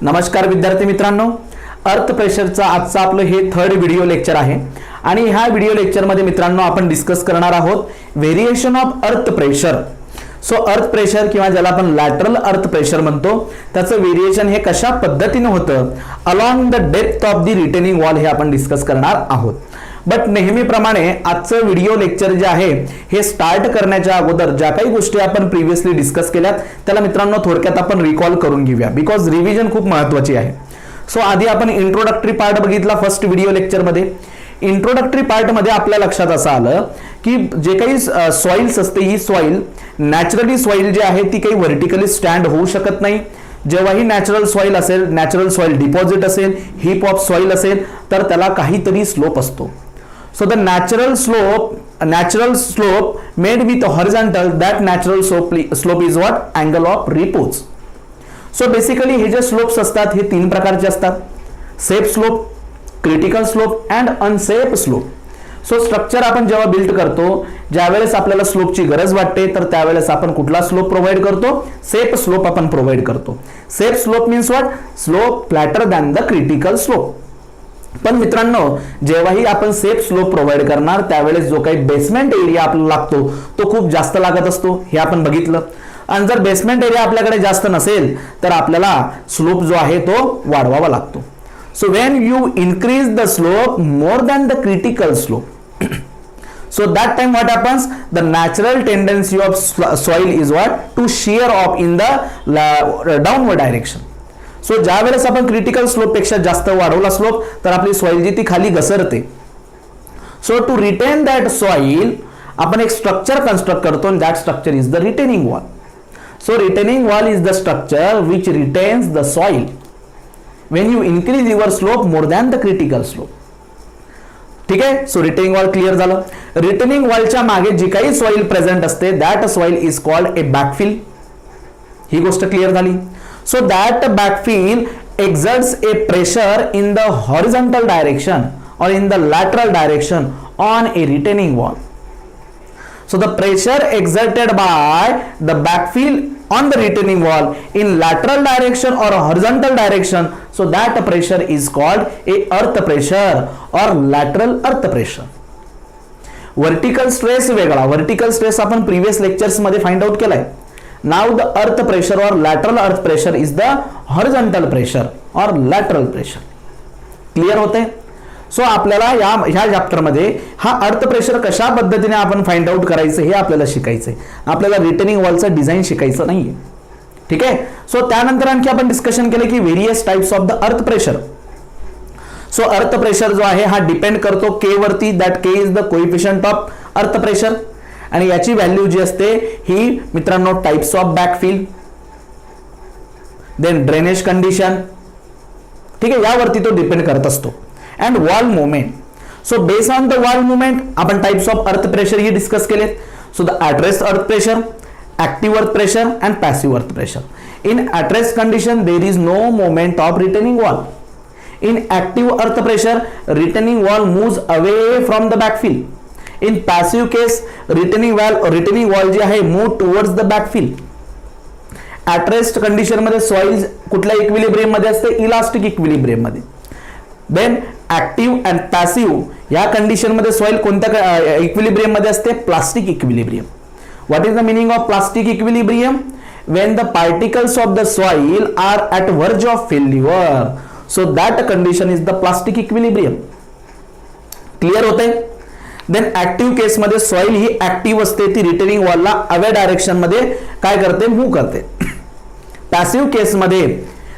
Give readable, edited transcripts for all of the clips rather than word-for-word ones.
नमस्कार विद्यार्थी मित्रांनो, अर्थ प्रेशरचा आजचा आपलं हे थर्ड व्हिडिओ लेक्चर आहे आणि ह्या व्हिडिओ लेक्चरमध्ये मित्रांनो आपण डिस्कस करणार आहोत variation of earth pressure. So earth pressure किंवा ज्याला आपण लॅटरल अर्थ प्रेशर म्हणतो त्याचं व्हेरिएशन हे कशा पद्धतीने होतं along the depth of the retaining wall हे आपण डिस्कस करणार आहोत. बट नेहमीप्रमाणे आजचं व्हिडिओ लेक्चर जे आहे हे स्टार्ट करण्याच्या अगोदर ज्या काही गोष्टी आपण प्रिव्हियसली डिस्कस केल्यात त्याला मित्रांनो थोडक्यात आपण रिकॉल करून घेऊया, बिकॉज रिव्हिजन खूप महत्त्वाची आहे. सो आधी आपण इंट्रोडक्टरी पार्ट बघितला फर्स्ट व्हिडिओ लेक्चरमध्ये. इंट्रोडक्टरी पार्टमध्ये आपल्या लक्षात असं आलं की जे काही सॉइल्स असते ही सॉइल नॅचरली सॉइल जी आहे ती काही व्हर्टिकली स्टँड होऊ शकत नाही. जेव्हाही नॅचरल सॉइल असेल, नॅचरल सॉइल डिपॉझिट असेल, हीप ऑफ सॉइल असेल तर त्याला काहीतरी स्लोप असतो. So the natural slope made with horizontal, that natural slope is what? Angle of repose. So basically हे जे slopes असतात हे तीन प्रकारचे असतात: safe slope, critical slope and unsafe slope. So structure आपण जेव्हा बिल्ड करतो, ज्यावेळेस आपल्याला स्लोपची गरज वाटते तर त्यावेळेस आपण कुठला स्लोप प्रोव्हाइड करतो? सेफ स्लोप आपण प्रोव्हाइड करतो. Safe slope means what? Slope flatter than the critical slope. पण मित्रांनो जेव्हाही आपण सेफ स्लोप प्रोव्हाइड करणार त्यावेळेस जो काही बेसमेंट एरिया आपल्याला लागतो तो खूप जास्त लागत असतो, हे आपण बघितलं. आणि जर बेसमेंट एरिया आपल्याकडे जास्त नसेल तर आपल्याला स्लोप जो आहे तो वाढवावा लागतो. So when you increase the slope more than the critical slope, so that time what happens? The natural tendency of soil is what? To shear off in the downward direction. So ज्या वेळेस आपण critical slope पेक्षा जास्त वाढवला slope तर आपली soil जी ती खाली घसरते. So to retain that soil आपण एक स्ट्रक्चर कन्स्ट्रक्ट करतो आणि that structure is the retaining wall. So retaining wall is the structure which retains the soil when you increase your slope more than the critical slope. ठीक आहे. So retaining wall clear झालं. Retaining वॉलच्या मागे जी काही soil present असते that soil is called a backfill. ही गोष्ट क्लिअर झाली. So that backfill exerts a pressure in the horizontal direction or in the lateral direction on a retaining wall. So the pressure exerted by the backfill on the retaining wall in lateral direction or horizontal direction, so that pressure is called a earth pressure or lateral earth pressure. Vertical stress वेगळा. Vertical stress आपण previous lectures मध्ये find out केलाय. Now the earth pressure or lateral earth pressure is the horizontal pressure or lateral pressure. Clear होते? So आपल्याला ह्या chapter मध्ये हा earth pressure कशा पद्धतीने आपण फाइंड आउट करायचं हे आपल्याला शिकायचंय. आपल्याला रिटेनिंग वॉलचं डिझाइन शिकायचं नाहीये. ठीक आहे. सो त्यानंतर आणखी आपण डिस्कशन केलं की various types of the earth pressure. So earth pressure जो आहे हा डिपेंड करतो के वरती. That K is the coefficient of earth pressure आणि याची व्हॅल्यू जी असते ही मित्रांनो types of backfill, then drainage condition, ठीक आहे, यावरती तो डिपेंड करत असतो. And wall movement. So based on the wall movement आपण टाइप्स ऑफ अर्थ प्रेशर ही डिस्कस केलेत. So the at earth pressure, active earth pressure and passive earth pressure. In at rest condition there is no movement of retaining wall. In active earth pressure retaining wall moves away from the backfill. In passive case retaining wall जी आहे move towards the backfill. At rest condition मध्ये soil कुठल्या equilibrium मध्ये असते? Elastic equilibrium मध्ये. Then active and passive या condition मध्ये soil कोणत्या इक्विलिब्रियम मध्ये असते? Plastic equilibrium. What is the meaning of plastic equilibrium? When the particles of the soil are at verge of failure, so that condition is the plastic equilibrium. Clear होते? Then active case मध्ये soil ही active असते, ती retaining वॉलला away direction मध्ये काय करते? Move करते. Passive केस मध्ये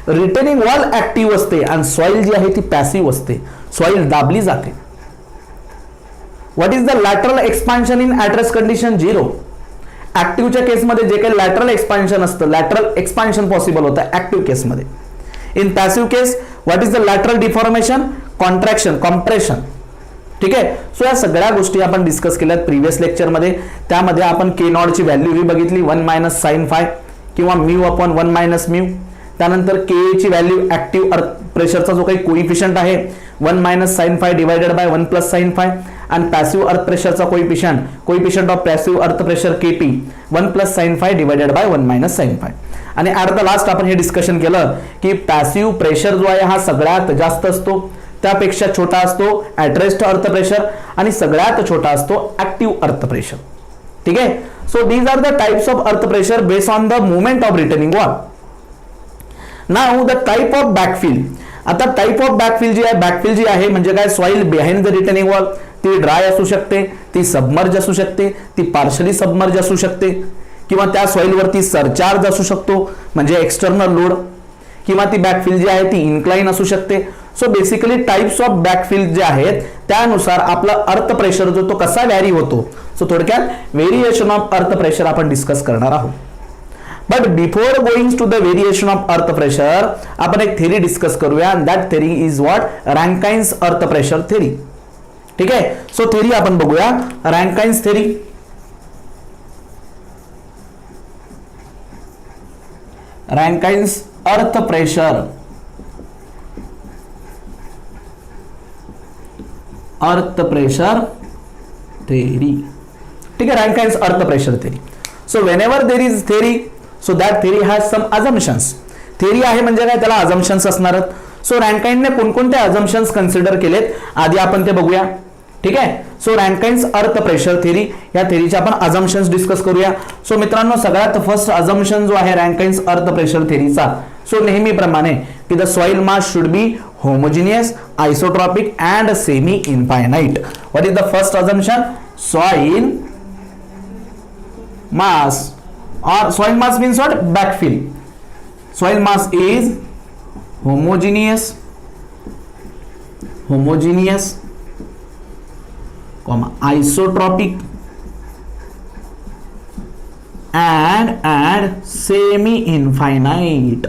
retaining wall active असते आणि सॉइल जी आहे ती पॅसिव्ह असते, सॉइल दाबली जाते. What is the lateral expansion in at rest condition? 0. ऍक्टिव्हच्या केसमध्ये जे काही लॅटरल एक्सपान्शन असतं, लॅटरल एक्सपान्शन पॉसिबल होतं ऍक्टिव्ह केसमध्ये. In passive case what is the lateral deformation? Contraction, compression. ठीक आहे. सो या सगळ्या गोष्टी आपण डिस्कस केल्यात प्रिव्हियस लेक्चरमध्ये. त्यामध्ये आपण के नॉटची व्हॅल्यू ही बघितली 1 मायनस साइन फाय किंवा म्यू अपॉन 1 मायनस म्यू. त्यानंतर के ची व्हॅल्यू ऍक्टिव्ह अर्थ प्रेशरचा जो काही कोइफिशियंट आहे 1 minus sine phi divided by 1 plus sine phi. आणि पॅसिव्ह अर्थ प्रेशरचा coefficient of passive earth pressure K P 1 plus sine phi divided by 1 minus sine phi. आणि at the last आपण हे डिस्कशन केलं की पॅसिव्ह प्रेशर जो आहे हा सगळ्यात जास्त असतो, त्यापेक्षा छोटा असतो ॲट रेस्ट अर्थ प्रेशर आणि सगळ्यात छोटा असतो ऍक्टिव्ह अर्थ प्रेशर. ठीक आहे. So these are the types of earth pressure based on the movement of returning wall. Now the type of backfill. आता टाइप ऑफ बॅकफिल जी आहे, बॅकफिल जी आहे म्हणजे काय, soil behind the retaining wall. ती ड्राय असू शकते, ती सबमर्ज असू शकते, ती पार्शली सबमर्ज असू शकते, किंवा त्या सॉइलवरती सरचार्ज असू शकतो म्हणजे एक्सटर्नल लोड, किंवा ती बॅकफिल जी आहे ती इन्क्लाइन असू शकते. सो बेसिकली टाइप्स ऑफ बॅकफिल जे आहेत त्यानुसार आपला अर्थ प्रेशर जो तो कसा व्हॅरी होतो. सो थोडक्यात व्हेरिएशन ऑफ अर्थ प्रेशर आपण डिस्कस करणार आहोत. But before going to the variation of earth pressure आपण एक थेरी डिस्कस करूया, and that theory is what, Rankine's earth pressure theory. ठीक आहे. सो थेरी आपण बघूया, रँकाइन्स थेरी. रँकाइन्स अर्थ प्रेशर, अर्थ प्रेशर थेरी. ठीक आहे. Rankine's earth pressure theory. So whenever there is theory, so that theory has some assumptions. Theory आहे म्हणजे काय, त्याला अझम्पशन्स असणारच. सो रँकाइनने कोणकोणते अझम्पशन्स कन्सिडर केलेत आधी आपण ते बघूया. ठीक आहे. सो रँकाइन्स अर्थ प्रेशर थेरी, या थेरीचे आपण अझम्पशन्स डिस्कस करूया. सो मित्रांनो सगळ्यात फर्स्ट अझम्पशन जो आहे रँकाइन्स अर्थ प्रेशर थेरीचा, सो नेहमीप्रमाणे की the soil mass should B homogeneous, isotropic and semi infinite. What is the first assumption? Soil mass, or soil mass means what? Backfill. Soil mass is homogeneous, isotropic and semi infinite.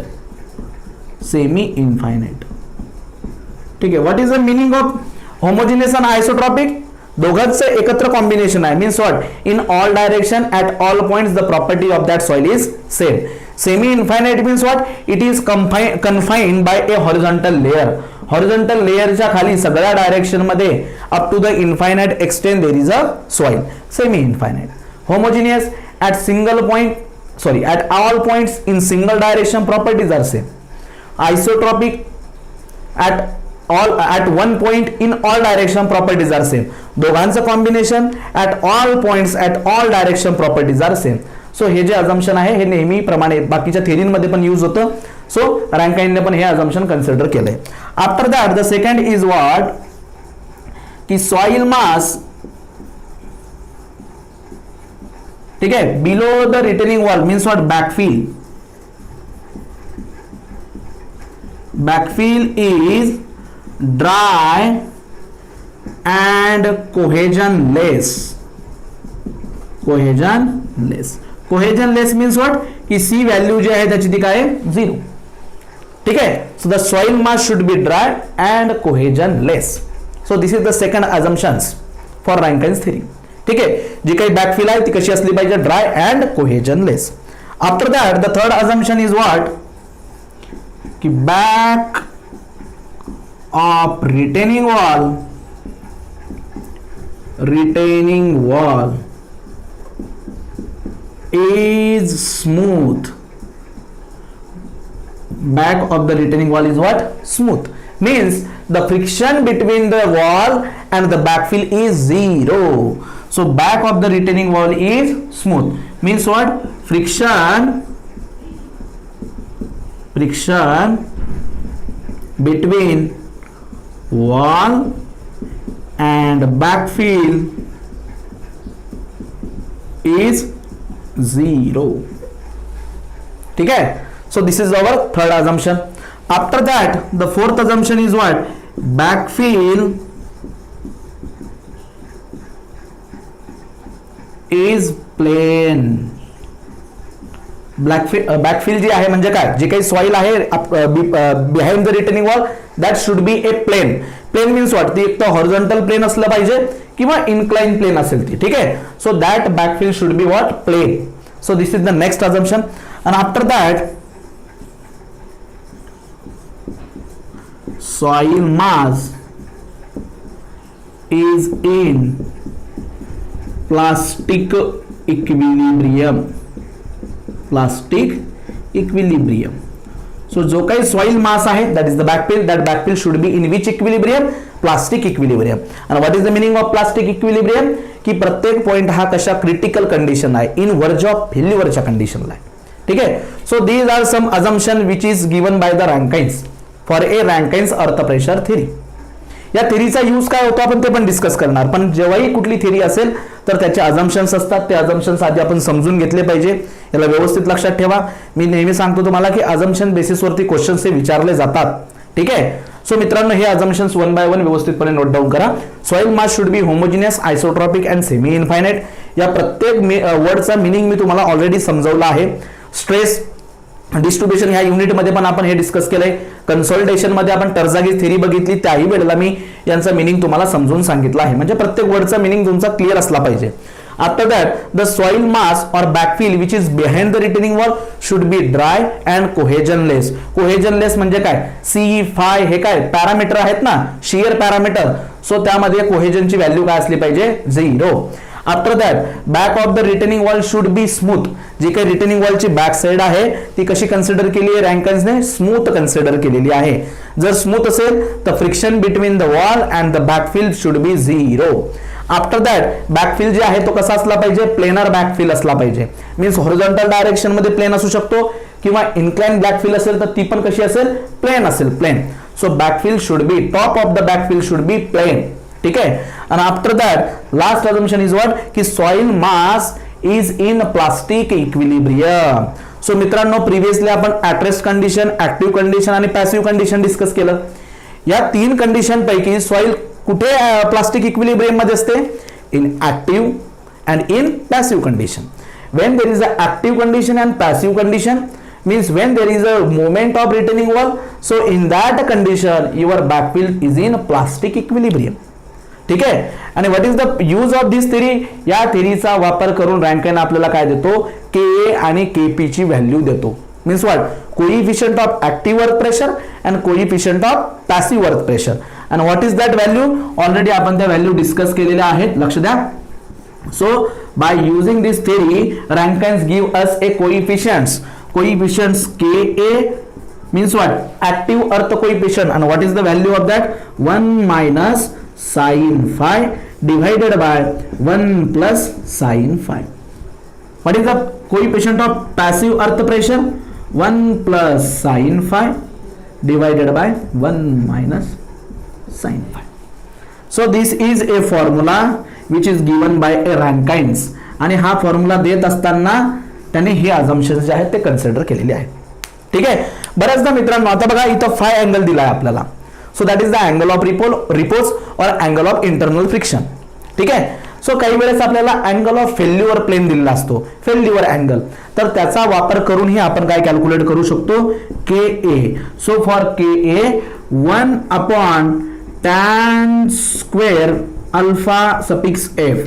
ठीक आहे. What is the meaning of homogeneous आणि isotropic? दोघांचं एकत्र combination आहे. Means what, in all direction at all points the property of that soil is same. Semi infinite means what, it is confined by a horizontal layer. Horizontal लेअरच्या खाली सगळ्या direction मध्ये up to the infinite extend there is a soil. Semi infinite. Homogeneous at single point, sorry at all points in single direction properties are same. Isotropic at one point in all direction properties are same. दोघांचं combination at all points at all direction properties are same. So हे जे assumption आहे हे नेहमी प्रमाणे बाकीच्या थेरीमध्ये पण use होतं. सो रँकाइनने पण हे अझम्पशन कन्सिडर केलंय. After that the second is what, की सॉइल मास, ठीक आहे, below the retaining wall means what, backfill. Backfill is dry and cohesionless. Cohesionless means what, की C व्हॅल्यू जी आहे त्याची ती काय आहे, 0. ठीक आहे. So the soil mass should be dry and cohesionless. So this is the second assumptions for Rankine's theory. ठीक आहे. जी काही बॅकफिल आहे ती कशी असली पाहिजे, dry and cohesionless. After that the third assumption is what, की back of retaining wall is smooth. Back of the retaining wall is what? Smooth. Means the friction between the wall and the backfill is 0. So back of the retaining wall is smooth. Means what? Friction between wall and backfill is 0. ठीक है. So this is our third assumption. After that the fourth assumption is what, backfill is plane. बॅकफिल जी आहे म्हणजे काय, जे काही soil आहे behind the retaining wall that should be a plane. Plane means what, ती एक तर हॉरिझॉन्टल प्लेन असलं पाहिजे किंवा इन्क्लाइन प्लेन असेल ती. ठीक आहे. So that backfill should be what, plane. So this is the next assumption. And after that soil mass is in plastic equilibrium. Equilibrium. So जो काही सॉइल मास आहे that is the backfill, that backfill should be in which equilibrium, plastic equilibrium. आणि what is the meaning of plastic equilibrium, की प्रत्येक point हा कशा critical condition आहे, in verge of फेल्युअरच्या कंडिशनला आहे. ठीक आहे. So these are some assumption which is given by the Rankine's for a Rankine's earth pressure theory. या थेरीचा यूज काय होतो आपण ते पण डिस्कस करणार. पण जेव्हाही कुठली थेरी असेल तर त्याचे अजम्पशन्स असतात, ते अजम्पशन्स आधी आपण समजून घेतले पाहिजे. याला व्यवस्थित लक्षात ठेवा. मी नेहमी सांगतो तुम्हाला की अजम्पशन बेसिसवरती क्वेश्चन्स हे विचारले जातात. ठीक आहे. सो मित्रांनो, हे अजम्पशन्स वन बाय वन व्यवस्थितपणे नोट डाऊन करा. Soil mass should B homogeneous, isotropic and semi infinite. या प्रत्येक वर्डचा मिनिंग मी तुम्हाला ऑलरेडी समजावला आहे. स्ट्रेस डिस्ट्रीब्युशन ह्या युनिटमध्ये पण आपण हे डिस्कस केलंय. कन्सोलिडेशन मध्ये आपण टर्जागीज थेरी बघितली, त्याही वेळेला मी यांचा मिनिंग तुम्हाला समजून सांगितलं आहे. म्हणजे प्रत्येक वर्डचा मिनिंग तुमचा क्लिअर असला पाहिजे. After that the soil mass और backfill which is behind the retaining wall should be dry and cohesionless. Cohesionless म्हणजे काय, सी फाय हे काय पॅरामीटर आहेत ना, शियर पॅरामीटर. सो त्यामध्ये कोहेजनची व्हॅल्यू काय असली पाहिजे, 0. After that back of the retaining wall should be smooth. जी काही रिटेनिंग वॉलची बॅक साइड आहे ती कशी कन्सिडर केली आहे रँकाइन्सने, स्मूथ कन्सिडर केलेली आहे. जर स्मूथ असेल तर friction between the wall and the backfill should be 0. After that backfill जे आहे तो कसा असला पाहिजे, प्लेनर बॅकफिल असला पाहिजे. मीन्स हॉरिझॉन्टल डायरेक्शन मध्ये प्लेन असू शकतो, किंवा इन्क्लाइन बॅकफिल असेल तर ती पण कशी असेल, प्लेन असेल, plane. So backfill should be, top of the backfill should be plane. ठीक आहे. आणि after that last assumption is what, की soil mass is in plastic equilibrium. So मित्रांनो, प्रिव्हियसली आपण ऍटरेस्ट कंडिशन, ऍक्टिव्ह कंडिशन आणि passive condition discuss केलं. या 3 condition पैकी सॉइल कुठे प्लास्टिक इक्विलिब्रियम मध्ये असते, in active and in passive condition. When there is a active condition and passive condition means when there is a movement of retaining wall, so in that condition your backfill is in plastic equilibrium. ठीक आहे. आणि what is the use of this theory, या थेरीचा वापर करून रँकाइन आपल्याला काय देतो, के आणि केपी ची व्हॅल्यू देतो. Means what, coefficient of active earth pressure and coefficient of passive earth pressure. आणि what is that value, already आपण त्या व्हॅल्यू डिस्कस केलेल्या आहेत, लक्ष द्या. So by using this theory Rankine's give us a coefficients Ka means what, active earth coefficient, and what is the value of that, 1 minus sin phi divided by 1 plus sin phi. What is the coefficient of passive earth pressure, 1 plus sin phi divided by 1 minus sin phi. So this is a formula which is given by a Rankines, आणि हा formula देत असताना त्याने हे अजम्पशन्स जे आहेत ते consider केलेले आहेत. ठीक आहे. बऱ्याचदा मित्रांनो आता बघा इथं फाय अँगल दिला आहे आपल्याला. So that is the angle of repose और अँगल ऑफ इंटरनल फ्रिक्शन. ठीक आहे. सो काही वेळेस आपल्याला अँगल ऑफ फेल्युअर प्लेन दिलेला असतो, फेल्युअर अँगल, तर त्याचा वापर करूनही आपण काय कॅल्क्युलेट करू शकतो, K A. So for K A 1 upon tan square alpha suffix F.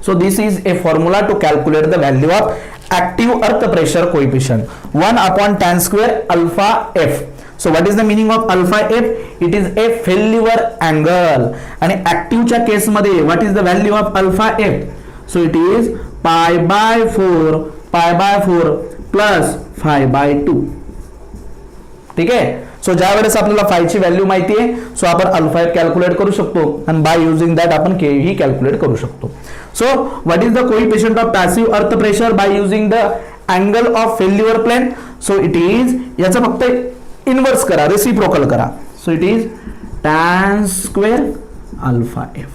So this is a formula to calculate the value of active earth pressure coefficient, 1 upon tan square alpha f. So what is the meaning of alpha f? It is a failure angle. आणि active च्या केस मध्ये what is the value of alpha f? So it is pi by 4 plus phi by 2. ठीक आहे. So ज्या वेळेस आपल्याला five ची value माहिती आहे, सो आपण अल्फा एफ कॅल्क्युलेट करू शकतो, आणि बाय युजिंग दॅट आपण के ही कॅल्क्युलेट करू शकतो. So what is the coefficient of passive earth pressure by using the angle of failure plane. So it is, याचा फक्त इनवर्स करा, रेसिप्रोकल करा. So it is tan square alpha F.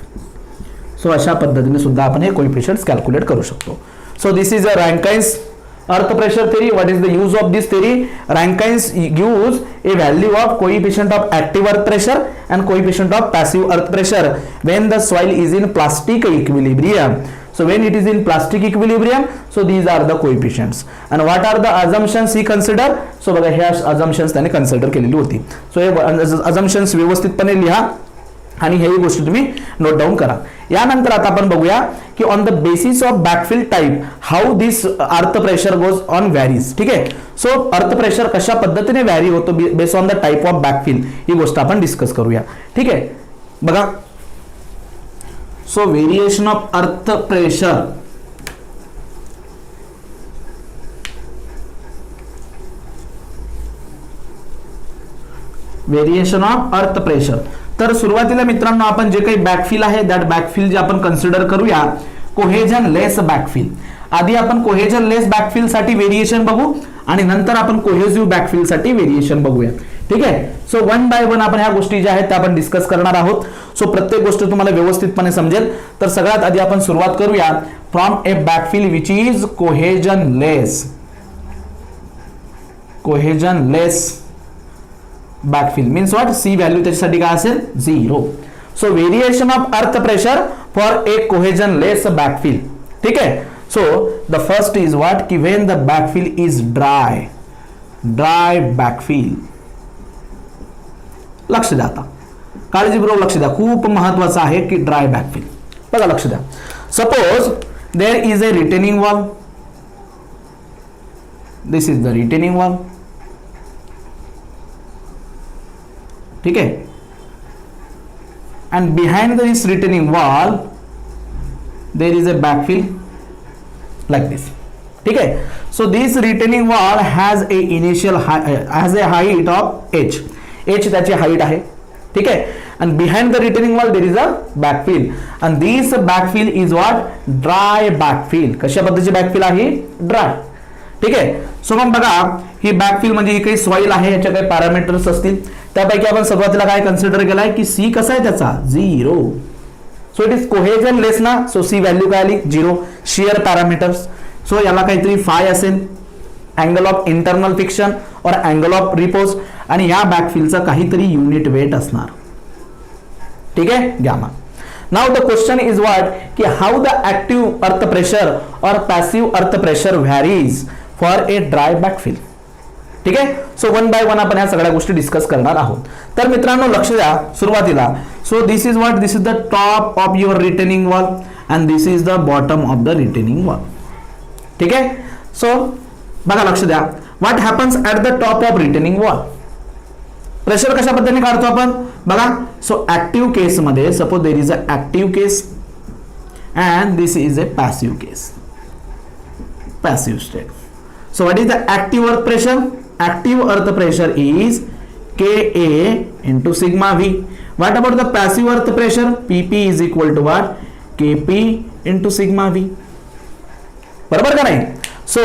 So अशा पद्धतीने सुद्धा आपण हे कोइफिशियंट्स कॅल्क्युलेट करू शकतो. So this is a Rankine's earth pressure theory. What is the use of this theory? Rankines gives a value of coefficient of active earth pressure and coefficient of passive earth pressure when the soil is in plastic equilibrium. So when it is in plastic equilibrium, so these are the coefficients. And what are the assumptions he consider? So बघा हे assumptions त्याने consider केलेली होती. So हे assumptions व्यवस्थितपणे लिहा आणि हे गोष्टी तुम्ही नोट डाऊन करा. यानंतर आता आपण बघूया की on the basis of backfill type how this earth pressure goes on varies. ठीक आहे. सो अर्थ प्रेशर कशा पद्धतीने व्हॅरी होतो base on the type of backfill, ही गोष्ट आपण डिस्कस करूया. ठीक आहे. बघा, so variation of earth pressure variation of earth pressure. तर सुरुवातीला मित्रांनो आपण जे काही बॅकफिल आहे दॅट बॅकफिल जे आपण कन्सिडर करूया कोहेजन लेस बॅकफिल. आधी आपण कोहेजन लेस बॅकफिल साठी व्हेरिएशन बघू आणि नंतर आपण कोहेसिव्ह बॅकफिल साठी व्हेरिएशन बघूया. ठीक आहे. सो वन बाय वन आपण ह्या गोष्टी ज्या आहेत त्या आपण डिस्कस करणार आहोत. सो प्रत्येक गोष्ट तुम्हाला व्यवस्थितपणे समजेल. तर सगळ्यात आधी आपण सुरुवात करूया from a backfill which is cohesion less. Cohesion less backfill means what, C value त्याच्यासाठी काय असेल 0. So variation of earth pressure for a cohesion less backfill. ठीक आहे. So the first is what की when the backfill is dry. Dry backfill. लक्ष द्या, आता काळजीपूर्वक लक्ष द्या, खूप महत्वाचं आहे की ड्राय बॅकफिल. बघा लक्ष द्या. Suppose there is a retaining wall. This is the retaining wall. ठीक आहे. and behind this retaining wall there is a backfill like this. ठीक है. So this retaining wall has a initial has a height of h. h त्याची height आहे. ठीक आहे. and behind the retaining wall there is a backfill and this backfill is what, dry backfill. कशा पद्धतीची backfill आहे, dry. ठीक आहे. So मग बघा ही बॅकफिल म्हणजे ही काही सॉइल आहे, याच्या काही पॅरामीटर्स असतील. त्यापैकी आपण सुरुवातीला काय कन्सिडर केलाय की सी कसा आहे त्याचा 0. सो इट इज कोहेजन लेस ना. सो सी व्हॅल्यू काय आली 0. Shear parameters. सो याला काहीतरी फाय असेल, अँगल ऑफ इंटरनल फिक्शन और अँगल ऑफ रिपोज, आणि या बॅकफिलचा काहीतरी युनिट वेट असणार. ठीक आहे. Gamma. Now the question is what की how the active earth pressure और passive earth pressure varies for a dry backfill. ठीक आहे. सो वन बाय वन आपण ह्या सगळ्या गोष्टी डिस्कस करणार आहोत. तर मित्रांनो लक्ष द्या सुरुवातीला. So this is what, this is the top of your retaining wall and this is the bottom of the retaining wall. ठीक आहे. सो बघा लक्ष द्या, what happens at the top of retaining wall. Pressure कशा पद्धतीने काढतो आपण बघा. सो ऍक्टिव्ह केस मध्ये suppose there is a active case and this is a passive case, passive state. So what is the active earth pressure? Active earth pressure is Ka into sigma V. What about the passive earth pressure? Pp is equal to what? Kp into sigma V. बरोबर का नाही? So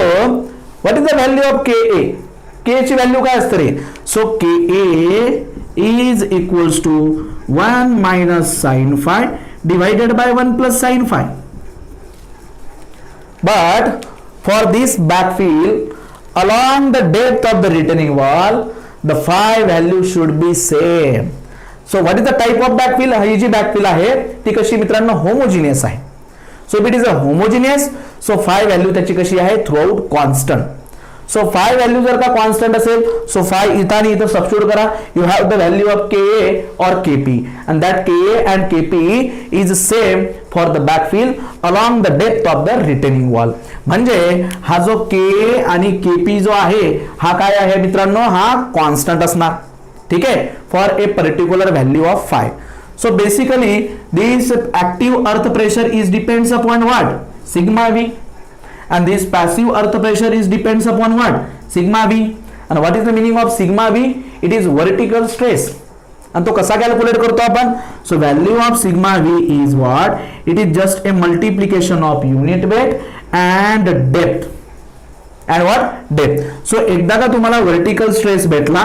what is the value of Ka? K ची value काय असते रे? So Ka is equals to 1 minus sin phi divided by 1 plus sin phi. But for this backfill along the depth of the retaining wall the phi value should be same. So what is the type of backfill? He G backfill आहे ती कशी मित्रांनो homogeneous आहे. So if it is a homogeneous, so phi value त्याची कशी आहे throughout constant. So phi value जर का constant असेल, so phi इथं आणि इथं सबस्टिट्यूट करा, you have the value of Ka or Kp and that Ka and Kp is same for the backfill along the depth of the retaining wall. म्हणजे हा जो Ka आणि Kp जो आहे हा काय आहे मित्रांनो, हा कॉन्स्टंट असणार. ठीक आहे. For a particular value of phi. So basically this active earth pressure is depends upon what? Sigma V. And this passive earth pressure is depends upon what? Sigma V. And what is the meaning of sigma V? It is vertical stress. And तो कसा calculate करतो आपण? So value of sigma V is what? It is just a multiplication of unit weight and depth. And what? Depth. So एकदा का तुम्हाला vertical stress भेटला,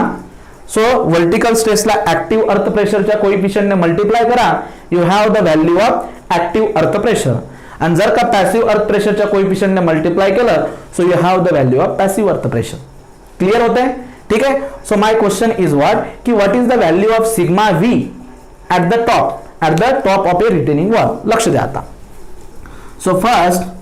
so vertical stress ला active earth pressure च्या कोएफिशिएंट ने multiply करा, you have the value of active earth pressure. आणि जर का पॅसिव्ह अर्थ प्रेशरच्या कोएफिशिएंट ने मल्टिप्लाय केलं, so you have the value of passive earth pressure. Clear होते? ठीक आहे. So my question is what की what is the value of sigma V at the top of a retaining wall. लक्ष द्या आता. So first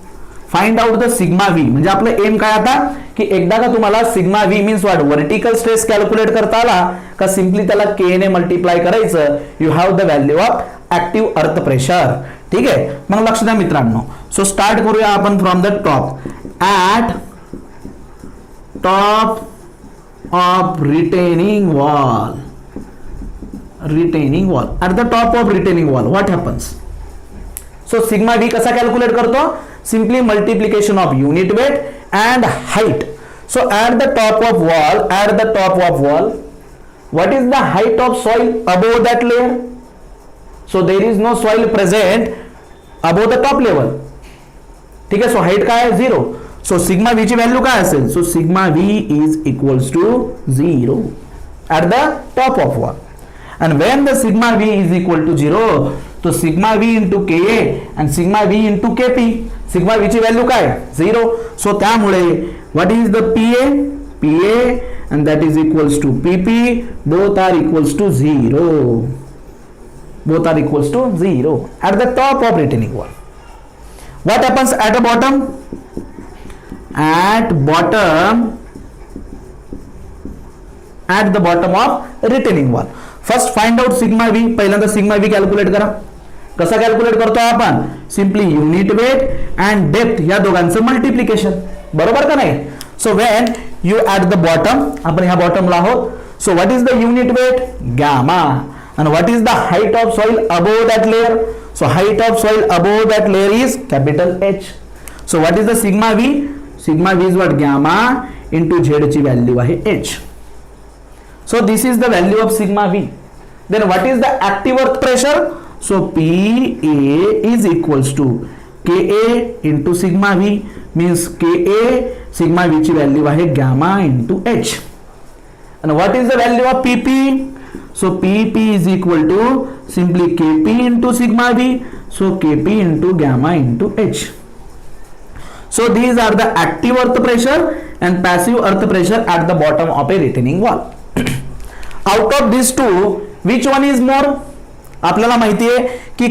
find out the sigma V. म्हणजे आपलं aim काय आता की एकदा का तुम्हाला sigma V means what vertical stress calculate करता आला का सिंपली त्याला के ने मल्टिप्लाय करायचं, you have the value of active earth pressure. ठीक आहे. मग लक्ष द्या मित्रांनो. सो स्टार्ट करूया आपण from the top. At top of retaining wall, retaining wall at the top of retaining wall what happens. So sigma v कसा calculate करतो? Simply multiplication of unit weight and height. So at the top of wall, what is the height of soil above that layer? So there is no soil present above the top level. ठीक आहे, so height काय आहे 0. So sigma v ची value काय असेल? So sigma v is equals to 0 at the top of wall. And when the sigma v is equal to 0, so sigma v into Ka and sigma v into Kp, sigma v ची value काय 0. So त्यामुळे what is the Pa and that is equals to Pp, both are equals to 0. Both are equals to 0 at the top of retaining wall. What happens at the bottom? At the bottom of retaining wall. First find out sigma v. पहिल्यांदा sigma v calculate करा. कसा calculate करतो आपण? Simply unit weight and depth या दोघांचं multiplication. बरोबर का नाही? So when you at the bottom, आपण ह्या बॉटमला आहोत. So what is the unit weight? Gamma. And what is the height of soil above that layer? So height of soil above that layer is capital H. So what is the sigma v? Sigma v is what? Gamma into Z ची value आहे H. So this is the value of sigma v. Then what is the active earth pressure? So Pa is equals to Ka into sigma v, means Ka sigma v ची value आहे gamma into H. And what is the value of Pp? So Pp is equal to simply Kp into sigma v, so Kp into gamma into H. So these are the active earth pressure and passive earth pressure at the bottom of a retaining wall. Out of these two, which one is more? आपल्याला माहिती आहे की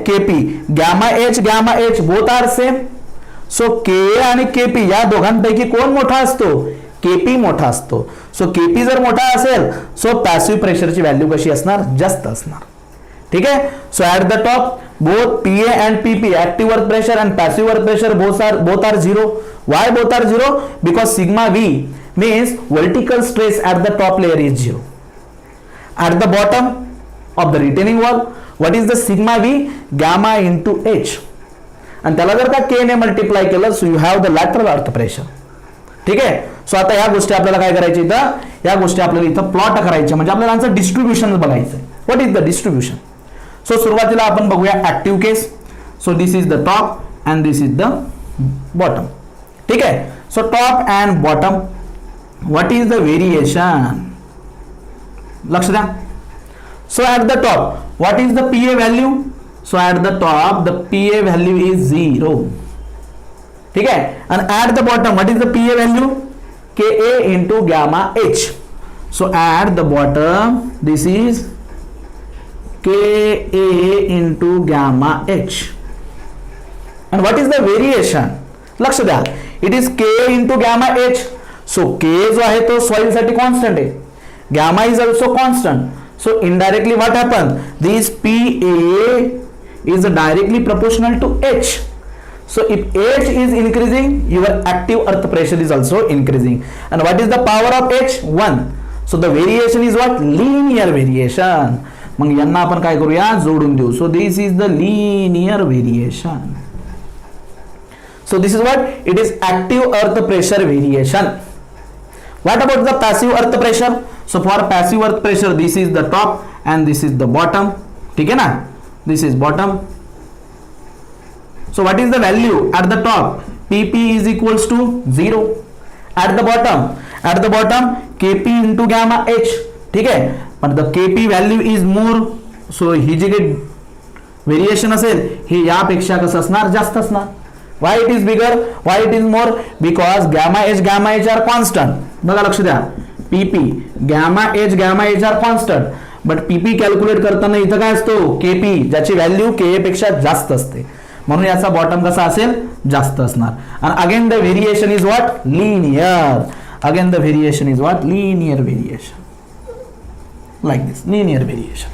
Kp, gamma H both are same. So Ka आणि Kp या दोघांपैकी कोण मोठा असतो? Kp मोठा असतो. सो Kp जर मोठा असेल, सो पॅसिव्ह प्रेशरची व्हॅल्यू कशी असणार? जास्त असणार. ठीक आहे. So at the top both Pa and Pp, active earth pressure and passive earth pressure both are 0. Why both are 0? Because sigma v means vertical stress at the top layer is 0. At the bottom of the retaining wall, what is the sigma v? Gamma into H. आणि त्याला जर का K ने multiply केलं, so you have the lateral अर्थ pressure. ठीक आहे. So आता या गोष्टी आपल्याला काय करायची इथं? या गोष्टी आपल्याला इथं प्लॉट करायच्या, म्हणजे आपल्याला यांचं डिस्ट्रीब्युशन बघायचं. What is the distribution? So सुरुवातीला आपण बघूया active case. So this is the top and this is the bottom. ठीक आहे. So top and bottom, what is the variation? लक्ष द्या. So at the top what is the Pa value? So at the top the Pa value is 0. ठीक आहे. आणि at the bottom what is the Pa value? Ka into gamma H. So at the bottom this is Ka into gamma H. And what is the variation? लक्ष द्या. It is K into gamma H. So K जो आहे तो soil साठी constant आहे. Gamma is also constant. So indirectly what happens? This Pa is directly proportional to H. So if H is increasing, your active earth pressure is also increasing. And what is the power of H? 1. So the variation is what? Linear variation. मग यांना आपण काय करूया? जोडून देऊ. So this is the linear variation. So this is what? It is active earth pressure variation. What about the passive earth pressure? So for passive earth pressure, this is the top and this is the bottom. ठीक है ना? This is bottom. So what is the value at the top? Pp is equals to 0. At the bottom Kp into gamma H. ठीक आहे. पण the Kp value is more. So ही जी काही variation असेल ही यापेक्षा कसं असणार? जास्त असणार. Why it is bigger? Why it is more? Because gamma H are constant. बघा लक्ष द्या. Pp gamma H are constant. But Pp calculate करताना इथं काय असतो? Kp, ज्याची व्हॅल्यू Ka पेक्षा जास्त असते. म्हणून याचा बॉटम कसा असेल? जास्त असणार. आणि again the variation is what? Linear. Again the variation is what? Linear variation. Like this linear variation.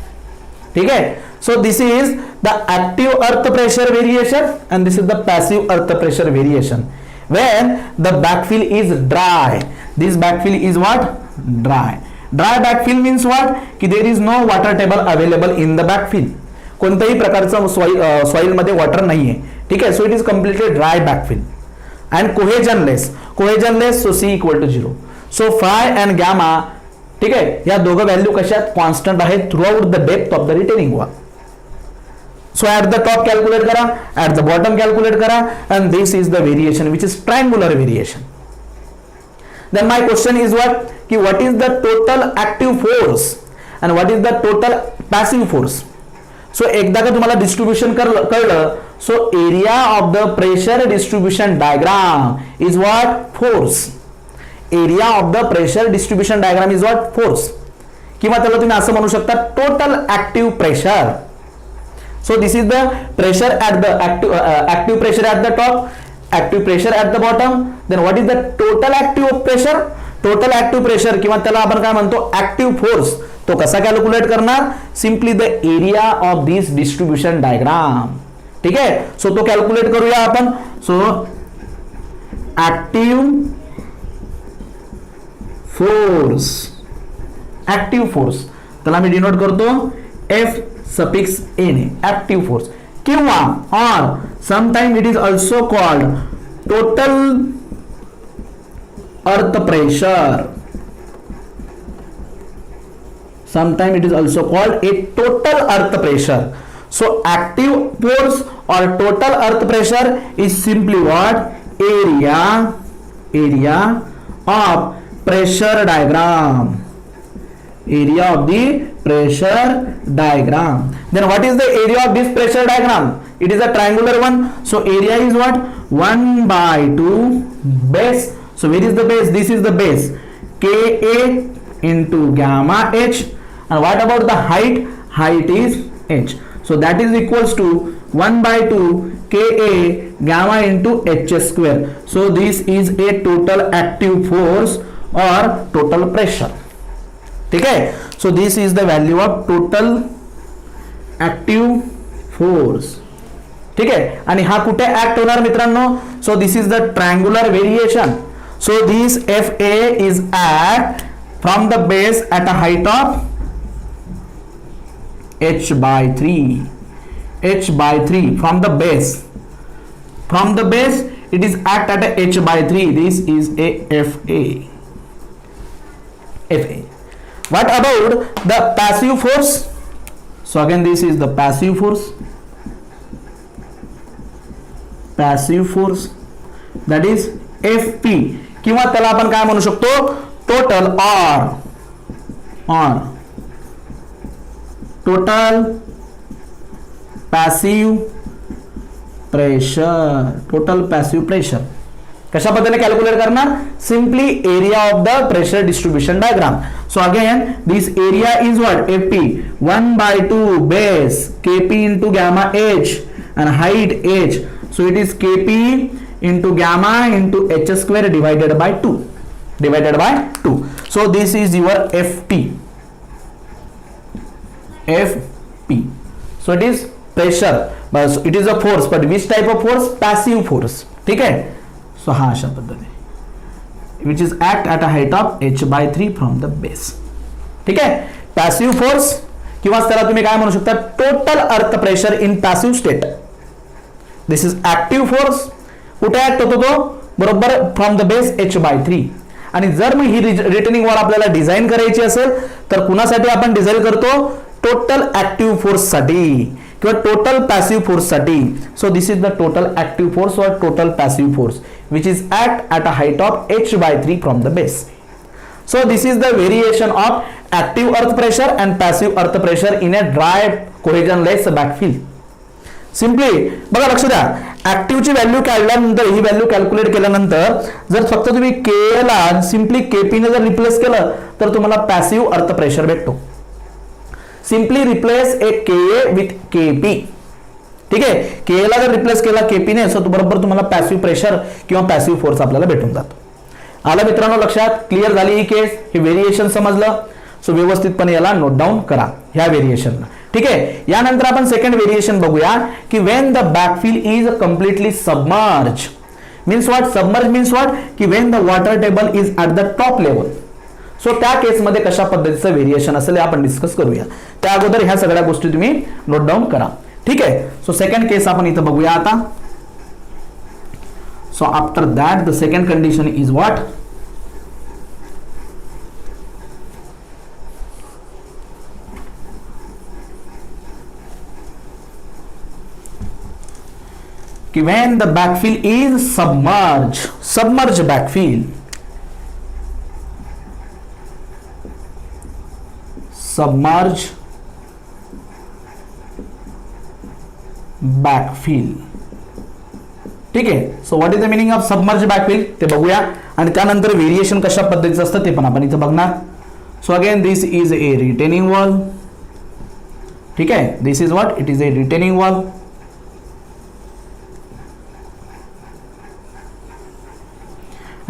ठीक आहे. So this is the active earth pressure variation and this is the passive earth pressure variation when the backfill is dry. This backfill is what? Dry. Dry backfill means what? की there is no water table available in the backfill. कोणत्याही प्रकारचं soil मध्ये water नाहीये. ठीक आहे. So it is completely dry backfill and cohesionless. So C equal to 0. So phi and gamma ठीक आहे, या दोघं व्हॅल्यू कशात कॉन्स्टंट आहेत throughout the depth of the retaining wall. So at the top calculate करा, at the bottom calculate करा, and this is the variation which is triangular variation. Then my question is what is the total active force and what is the total passive force. So एकदा का तुम्हाला distribution कळलं, so area of the pressure distribution diagram is what force. area of the pressure distribution diagram is what force. किंवा त्याला तुम्ही असं म्हणू शकता total active pressure. So this is the pressure at the active pressure at the top, active pressure at the bottom. Then what is the total active pressure? Total active pressure किंवा त्याला आपण काय म्हणतो ऍक्टिव्ह फोर्स, तो कसा calculate करणार, simply the area of this distribution diagram. ठीक आहे, सो तो कॅल्क्युलेट करूया आपण. So active force, active force त्याला मी डिनोट करतो एफ सफिक्स ए ने, ऍक्टिव्ह फोर्स, किंवा और sometime it is also called total earth pressure. Sometimes it is also called a total earth pressure. So active force or total earth pressure is simply what area of pressure diagram, area of the pressure diagram. Then what is the area of this pressure diagram? It is a triangular one, so area is what 1/2 base. So where is the base? This is the base, Ka into gamma h. And what about the height? Height is h. So that is equals to 1/2 Ka gamma into h square. So this is a total active force or total pressure. ठीक है? So this is the value of total active force. ठीक है, आणि हा कुठे act होणार मित्रांनो? So this is the triangular variation. So this FA is at from the base at a height of h/3 from the base. From the base it is at a h/3. This is a FA. What about the passive force? So again this is the passive force. Passive force that is FP, किंवा त्याला आपण काय म्हणू शकतो total or total passive pressure. Total passive pressure कशा पद्धतीने calculate करणार, simply area of the pressure distribution diagram. So again this area is what AP 1/2 base Kp into gamma h and height h. So it is Kp into gamma into h square divided by 2. So this is your FP. So it is pressure, but it is a force, but which type of force? Passive force. ठीक है, so हा अशा पद्धतीने which is act at a height of h/3 from the base. ठीक है, passive force किंवा त्याला तुम्ही काय म्हणू शकता टोटल अर्थ pressure in passive state. This is active force. कुठे ऍक्ट होतो तो, बरोबर फ्रॉम द बेस h/3. आणि जर मग ही रिटर्निंग वॉल आपल्याला डिझाईन करायची असेल तर कुणासाठी आपण डिझाईन करतो, टोटल ऍक्टिव्ह फोर्स साठी किंवा टोटल पॅसिव्ह फोर्स साठी. So this is the total active force और total passive force which is act at a height of h/3 from the base. So this is the variation of active earth pressure and passive earth pressure in a dry cohesionless backfill. Simply बघा लक्ष द्या, ऍक्टिव्हची value काढल्यानंतर ही value calculate केल्यानंतर जर फक्त तुम्ही के ला simply KP ने जर रिप्लेस केलं तर तुम्हाला पॅसिव्ह अर्थ प्रेशर भेटतो. Simply replace A K with KP. ठीक आहे, के ला जर रिप्लेस केला केपी ने, सो बरोबर तुम्हाला पॅसिव्ह प्रेशर किंवा पॅसिव्ह फोर्स आपल्याला भेटून जातो. आलं मित्रांनो लक्षात, क्लिअर झाली ही केस, हे व्हेरिएशन समजलं. सो व्यवस्थितपणे याला नोट डाऊन करा ह्या व्हेरिएशनला. ठीक आहे, यानंतर आपण सेकंड व्हेरिएशन बघूया की when the backfill is completely submerge. Means what, submerge means what की when the water table is at the top level. So त्या केसमध्ये कशा पद्धतीचं व्हेरिएशन असेल आपण डिस्कस करूया. त्या अगोदर ह्या सगळ्या गोष्टी तुम्ही नोट डाऊन करा. ठीक आहे, सो सेकंड केस आपण इथं बघूया आता. So after that the second condition is what? की when the backfill is submerge backfill, submerge backfill. ठीक आहे. So what is the meaning of submerge backfill ते बघूया आणि त्यानंतर व्हेरिएशन कशा पद्धतीचं असतं ते पण आपण इथं बघणार. So again this is a retaining wall. ठीक आहे. This is what, it is a retaining wall.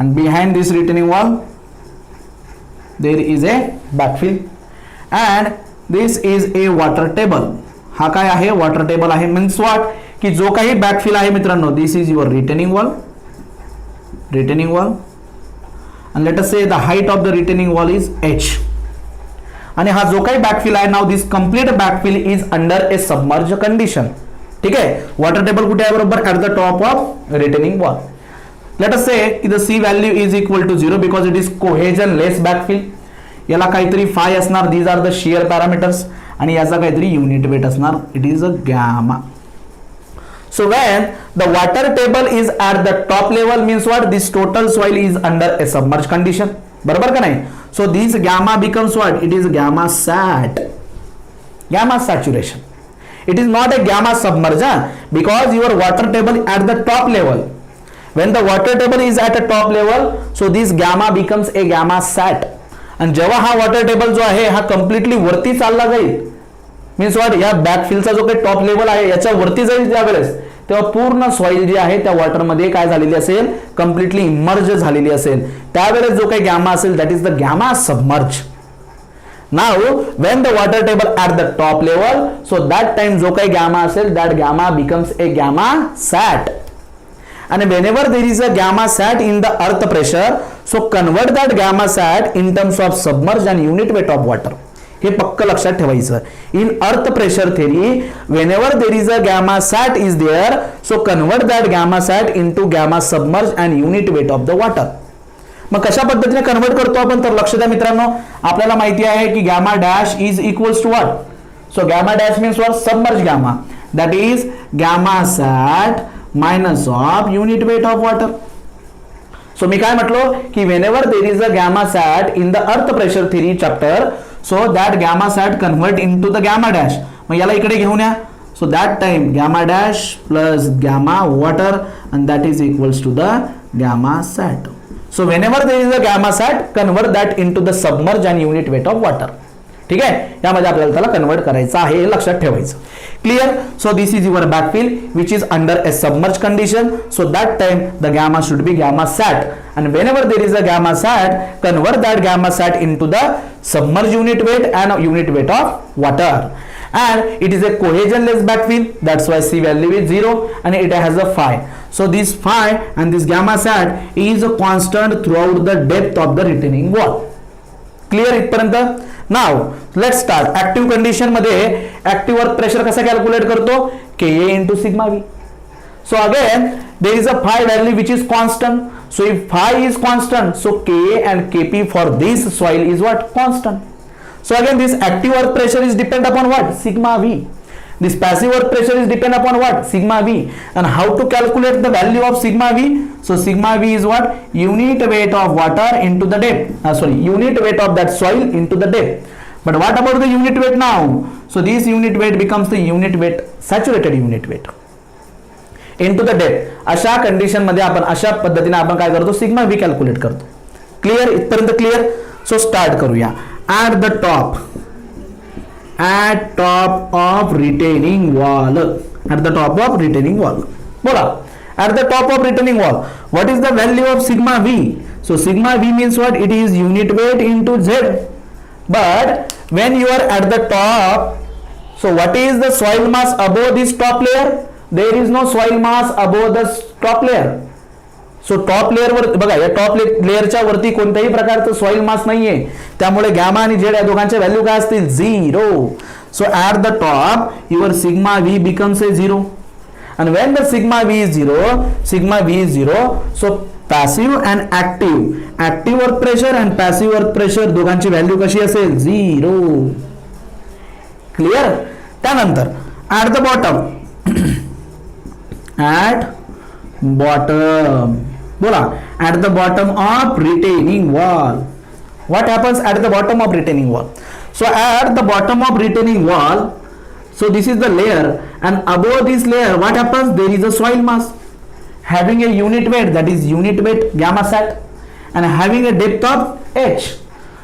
and behind this retaining wall there is a backfill and this is a water table. हा काय आहे, वॉटर टेबल आहे. Means what, की जो काही backfill आहे मित्रांनो, this is your retaining wall and let us say the height of the retaining wall is h. आणि हा जो काही बॅकफिल आहे, now this complete backfill is under a submerge condition. ठीक आहे. वॉटर टेबल कुठे आहे, बरोबर at the top of retaining wall. Let us say the C value is equal to 0 because it is cohesionless backfill. याला काहीतरी phi असणार, these are the shear parameters, आणि याचा काहीतरी युनिट वेट असणार, it is a gamma. So when the water table is at the top level means what, this total soil is under a submerged condition. बरोबर का नाही. So this gamma becomes what, it is gamma sat, gamma saturation. It is not a gamma submerge because your water table at the top level. When the water table is at a top level, so this gamma becomes a gamma sat. आणि जेव्हा हा water table जो आहे हा completely वरती चालला जाईल, means what, या बॅकफिलचा जो काही टॉप लेवल आहे याच्या वरती जाईल त्यावेळेस, तेव्हा पूर्ण सॉइल जी आहे त्या वॉटर मध्ये काय झालेली असेल, कम्प्लिटली इमर्ज झालेली असेल. त्यावेळेस जो काही गॅमा असेल that is the gamma submerge. Now when the water table at the top level, so that time जो काही गॅमा असेल that gamma becomes a gamma sat. And whenever there is a gamma sat in the earth pressure, so convert that gamma sat in terms of submerged and unit weight of water. हे पक्क लक्षात ठेवायचं. In earth pressure theory, whenever there is a gamma sat is there, so convert that gamma sat into gamma submerged and unit weight of the water. मग कशा पद्धतीने convert करतो आपण, तर लक्ष द्या मित्रांनो, आपल्याला माहिती आहे की gamma dash is equals to what. So gamma dash means what, submerge gamma, that is gamma sat minus of unit weight of water. So मी काय म्हटलो की whenever there is a gamma sat in the earth pressure theory chapter, so that gamma sat convert into the gamma dash. मग याला इकडे घेऊन या. So that time gamma dash plus gamma water and that is equals to the gamma sat. So whenever there is a gamma sat, convert that into the submerged and unit weight of water. ठीक आहे. यामध्ये आपल्याला त्याला convert करायचं आहे, हे लक्षात ठेवायचं. Clear. So this is your backfill which is under a submerge condition. So that time the gamma should be gamma sat and whenever there is a gamma sat, convert that gamma sat into the submerged unit weight and unit weight of water. And it is a cohesionless backfill, that's why C value is 0 and it has a phi. So this phi and this gamma sat is a constant throughout the depth of the retaining wall. Clear इथपर्यंत. Now let's start. Active condition मध्ये active work pressure कसा calculate करतो, Ka into sigma v. So again there is a phi value which is constant. So if phi is constant, so Ka and Kp for this soil is what, constant. So again this active work pressure is depend upon what, sigma v. This passive work pressure is depend upon what, sigma v. And how to calculate the value of sigma v? So sigma v is what, unit weight of water into the depth, unit weight of that soil into the depth. But what about the unit weight now? So this unit weight becomes the unit weight, saturated unit weight into the depth. अशा condition मध्ये आपण अशा पद्धतीने आपण काय करतो, sigma v calculate करतो. Clear इथपर्यंत, क्लियर. सो स्टार्ट करूया. At the top, at top of retaining wall, at the top of retaining wall, बोला, at the top of retaining wall, what is the value of sigma v? So sigma v means what, it is unit weight into z. But when you are at the top, so what is the soil mass above this top layer? There is no soil mass above the top layer. So top layer वर बघा, या top लेअरच्या वरती कोणत्याही प्रकारचं soil मास नाहीये, त्यामुळे gamma आणि Z या दोघांच्या व्हॅल्यू काय असतील, 0. So at the top your sigma V becomes a 0 and when the sigma v is 0, so passive and active work pressure and passive work pressure दोघांची व्हॅल्यू कशी असेल, 0. क्लियर. त्यानंतर at the bottom at bottom. बोला, at the bottom of retaining wall. What happens at the bottom of retaining wall? So at the bottom of retaining wall, so this is the layer, and above this layer what happens? There is a soil mass having a unit weight, that is unit weight gamma sat, and having a depth of h.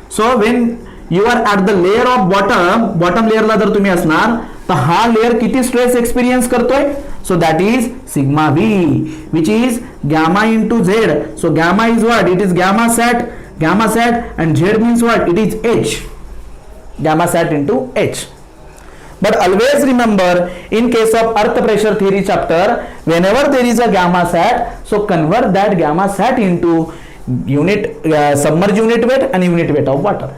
So when you are at the layer of bottom layer ला जर तुम्ही असणार तर हा layer किती stress experience करतोय? So that is sigma v, which is gamma into z. So gamma is what? It is gamma sat, and z means what? It is h, gamma sat into h. But always remember, in case of earth pressure theory chapter, whenever there is a gamma sat, so convert that gamma sat into unit submerged unit weight and unit weight of water.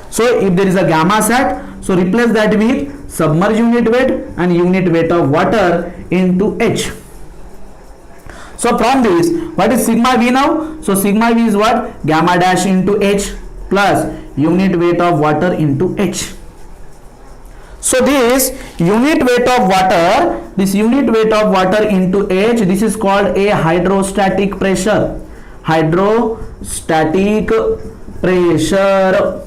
So if there is a gamma sat, so replace that with submerged unit weight and unit weight of water into h. So from this, what is sigma v now? So sigma v is what? Gamma dash into h plus unit weight of water into h. So this unit weight of water into h, this is called a hydrostatic pressure. Hydrostatic pressure.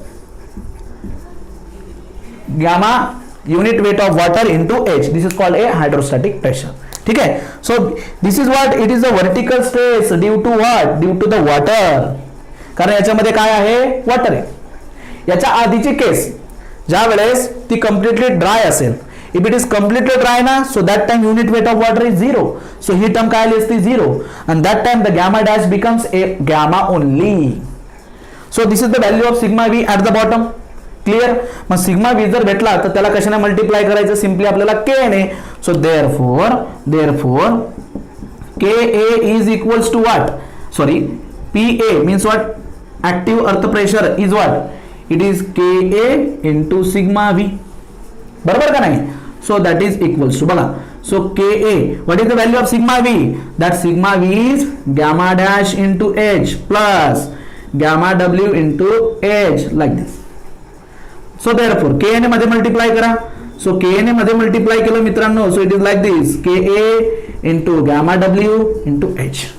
Gamma unit weight of water into h. This is called a hydrostatic pressure. ठीक है? So this is what? It is a vertical stress due to what? Due to the water. कारण याच्यामध्ये काय आहे? Water आहे. याच्या आधीची केस ज्या वेळेस ती कम्प्लिटली ड्राय असेल, if it is completely dry ना, so that time unit weight of water is 0. So ही टर्म काय आली असती? 0. and that time the gamma dash becomes a gamma only. So this is the value of sigma v at the bottom. Clear? मग sigma v जर भेटला तर त्याला कशाने मल्टिप्लाय करायचं? सिंपली आपल्याला k ने. So therefore ka is equals to what? Sorry, pa means what? Active earth pressure is what? It is ka into sigma v. बरोबर का नाही? So that is equals to, बघा, so ka, what is the value of sigma v? That sigma v is gamma dash into h plus gamma w into h, like this. So therefore ka ने मध्ये multiply करा. So ka ने मध्ये multiply केलं मित्रांनो, so it is like this, ka into gamma w into h.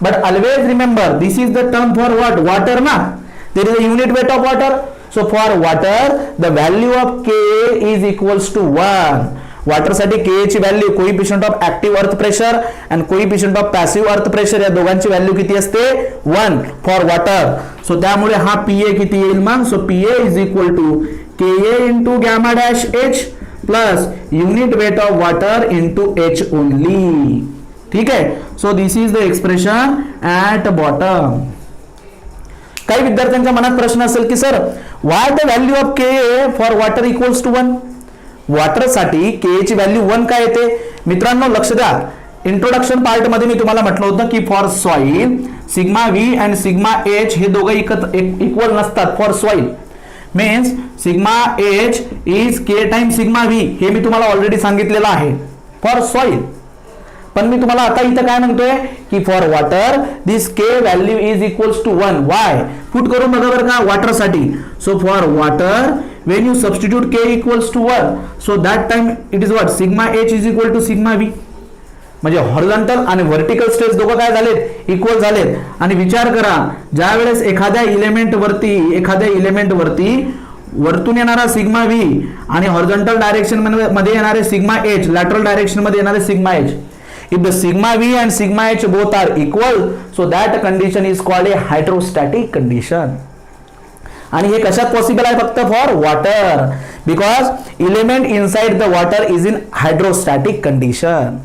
But always remember, this is the term for what? Water na. There is a unit weight of water. So for water, the value of Ka is equals to 1. Water साठी Ka ची value, coefficient of active earth pressure आणि coefficient of passive earth pressure, या दोघांची value किती असते? 1 for water. So त्यामुळे हा Pa किती येईल मग? So Pa is equal to Ka into gamma dash H plus unit weight of water into H only. ठीक आहे? So this is the expression at bottom. काही विद्यार्थ्यांच्या मनात प्रश्न असेल की sir, why the value of K for water equals to 1. Water साठी K ची व्हॅल्यू 1 काय येते? मित्रांनो लक्ष द्या, इंट्रोडक्शन पार्ट मध्ये मी तुम्हाला म्हटलं होतं की for soil sigma V and sigma H हे दोघं इक्वल नसतात. For soil means sigma H is K time sigma V, हे मी तुम्हाला ऑलरेडी सांगितलेलं आहे फॉर सॉइल. पण मी तुम्हाला आता इथं काय म्हणतोय की for water this K value is equals to 1. Why? Put करून बघा बरं का वॉटर साठी. So for water when you substitute k equals to 1, so that time it is what? Sigma h is equal to sigma v. म्हणजे horizontal आणि vertical stress दोघं काय झालेत? इक्वल झालेत. आणि विचार करा, ज्या वेळेस एखाद्या इलेमेंट वरती वरतून येणारा सिग्मा व्ही आणि हॉरिझॉन्टल डायरेक्शन मध्ये येणारे सिग्मा एच, लॅटरल डायरेक्शन मध्ये येणारे sigma H, if the sigma v and sigma h both are equal, so that condition is called a hydrostatic condition. आणि हे कशात पॉसिबल आहे? फक्त for water, because element inside the water is in hydrostatic condition.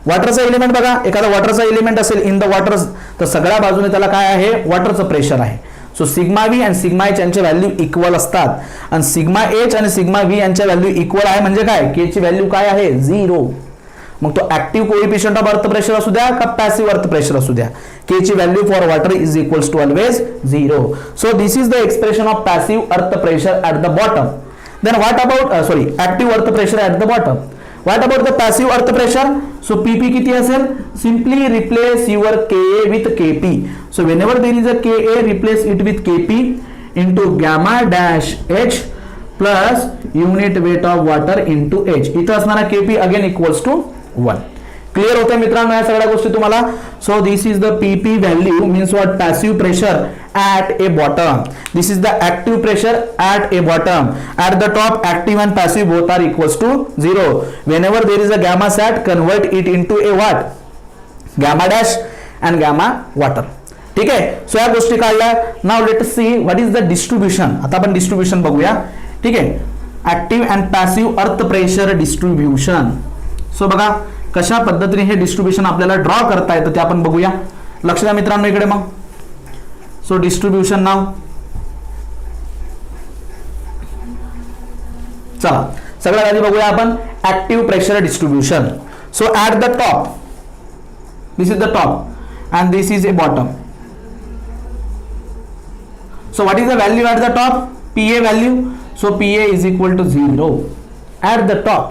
वॉटरचा element बघा, एखादा वॉटरचा element असेल इन द वॉटर तर सगळ्या बाजूने त्याला काय आहे? वॉटरचं प्रेशर आहे. सो सिग्मा व्ही आणि सिग्मा एच यांचे व्हॅल्यू इक्वल असतात. आणि सिग्मा एच आणि सिग्मा व्ही यांच्या व्हॅल्यू इक्वल आहे म्हणजे काय? के ची व्हॅल्यू काय आहे? 0. मग तो active coefficient of earth pressure असू द्या का पॅसिव्ह अर्थ प्रेशर असू द्या, के ची value for water is equals to always 0. So this is the expression of passive earth pressure at the bottom. Then what about active earth pressure at the bottom. What about the passive earth pressure? So PP किती असेल? Simply replace your K with KP. So whenever there is a K replace it with KP into gamma dash H plus unit weight of water into H. इथं असणारा KP again equals to 1. Clear होतंय मित्रांनो या सगळ्या गोष्टी तुम्हाला. So this is the PP value means what, passive pressure at a bottom. This is the active pressure at a bottom. At the top, active and passive both are equals to 0. Whenever there is a gamma sat, convert it into a what? Gamma dash and gamma water. ठीक आहे. So या गोष्टी काढल्या. Now let us see what is the distribution. आता आपण distribution बघूया. ठीक आहे. Active and passive earth pressure distribution. So बघा कशा पद्धतीने हे डिस्ट्रीब्युशन आपल्याला ड्रॉ करता येतं ते आपण बघूया. लक्ष द्या मित्रांनो इकडे मग. सो डिस्ट्रीब्युशन नाव. चला सगळ्यात आधी बघूया आपण active pressure distribution. So at the top, this is the top and this is a bottom. So what is the value at the top? PA value. So PA is equal to 0 at the top.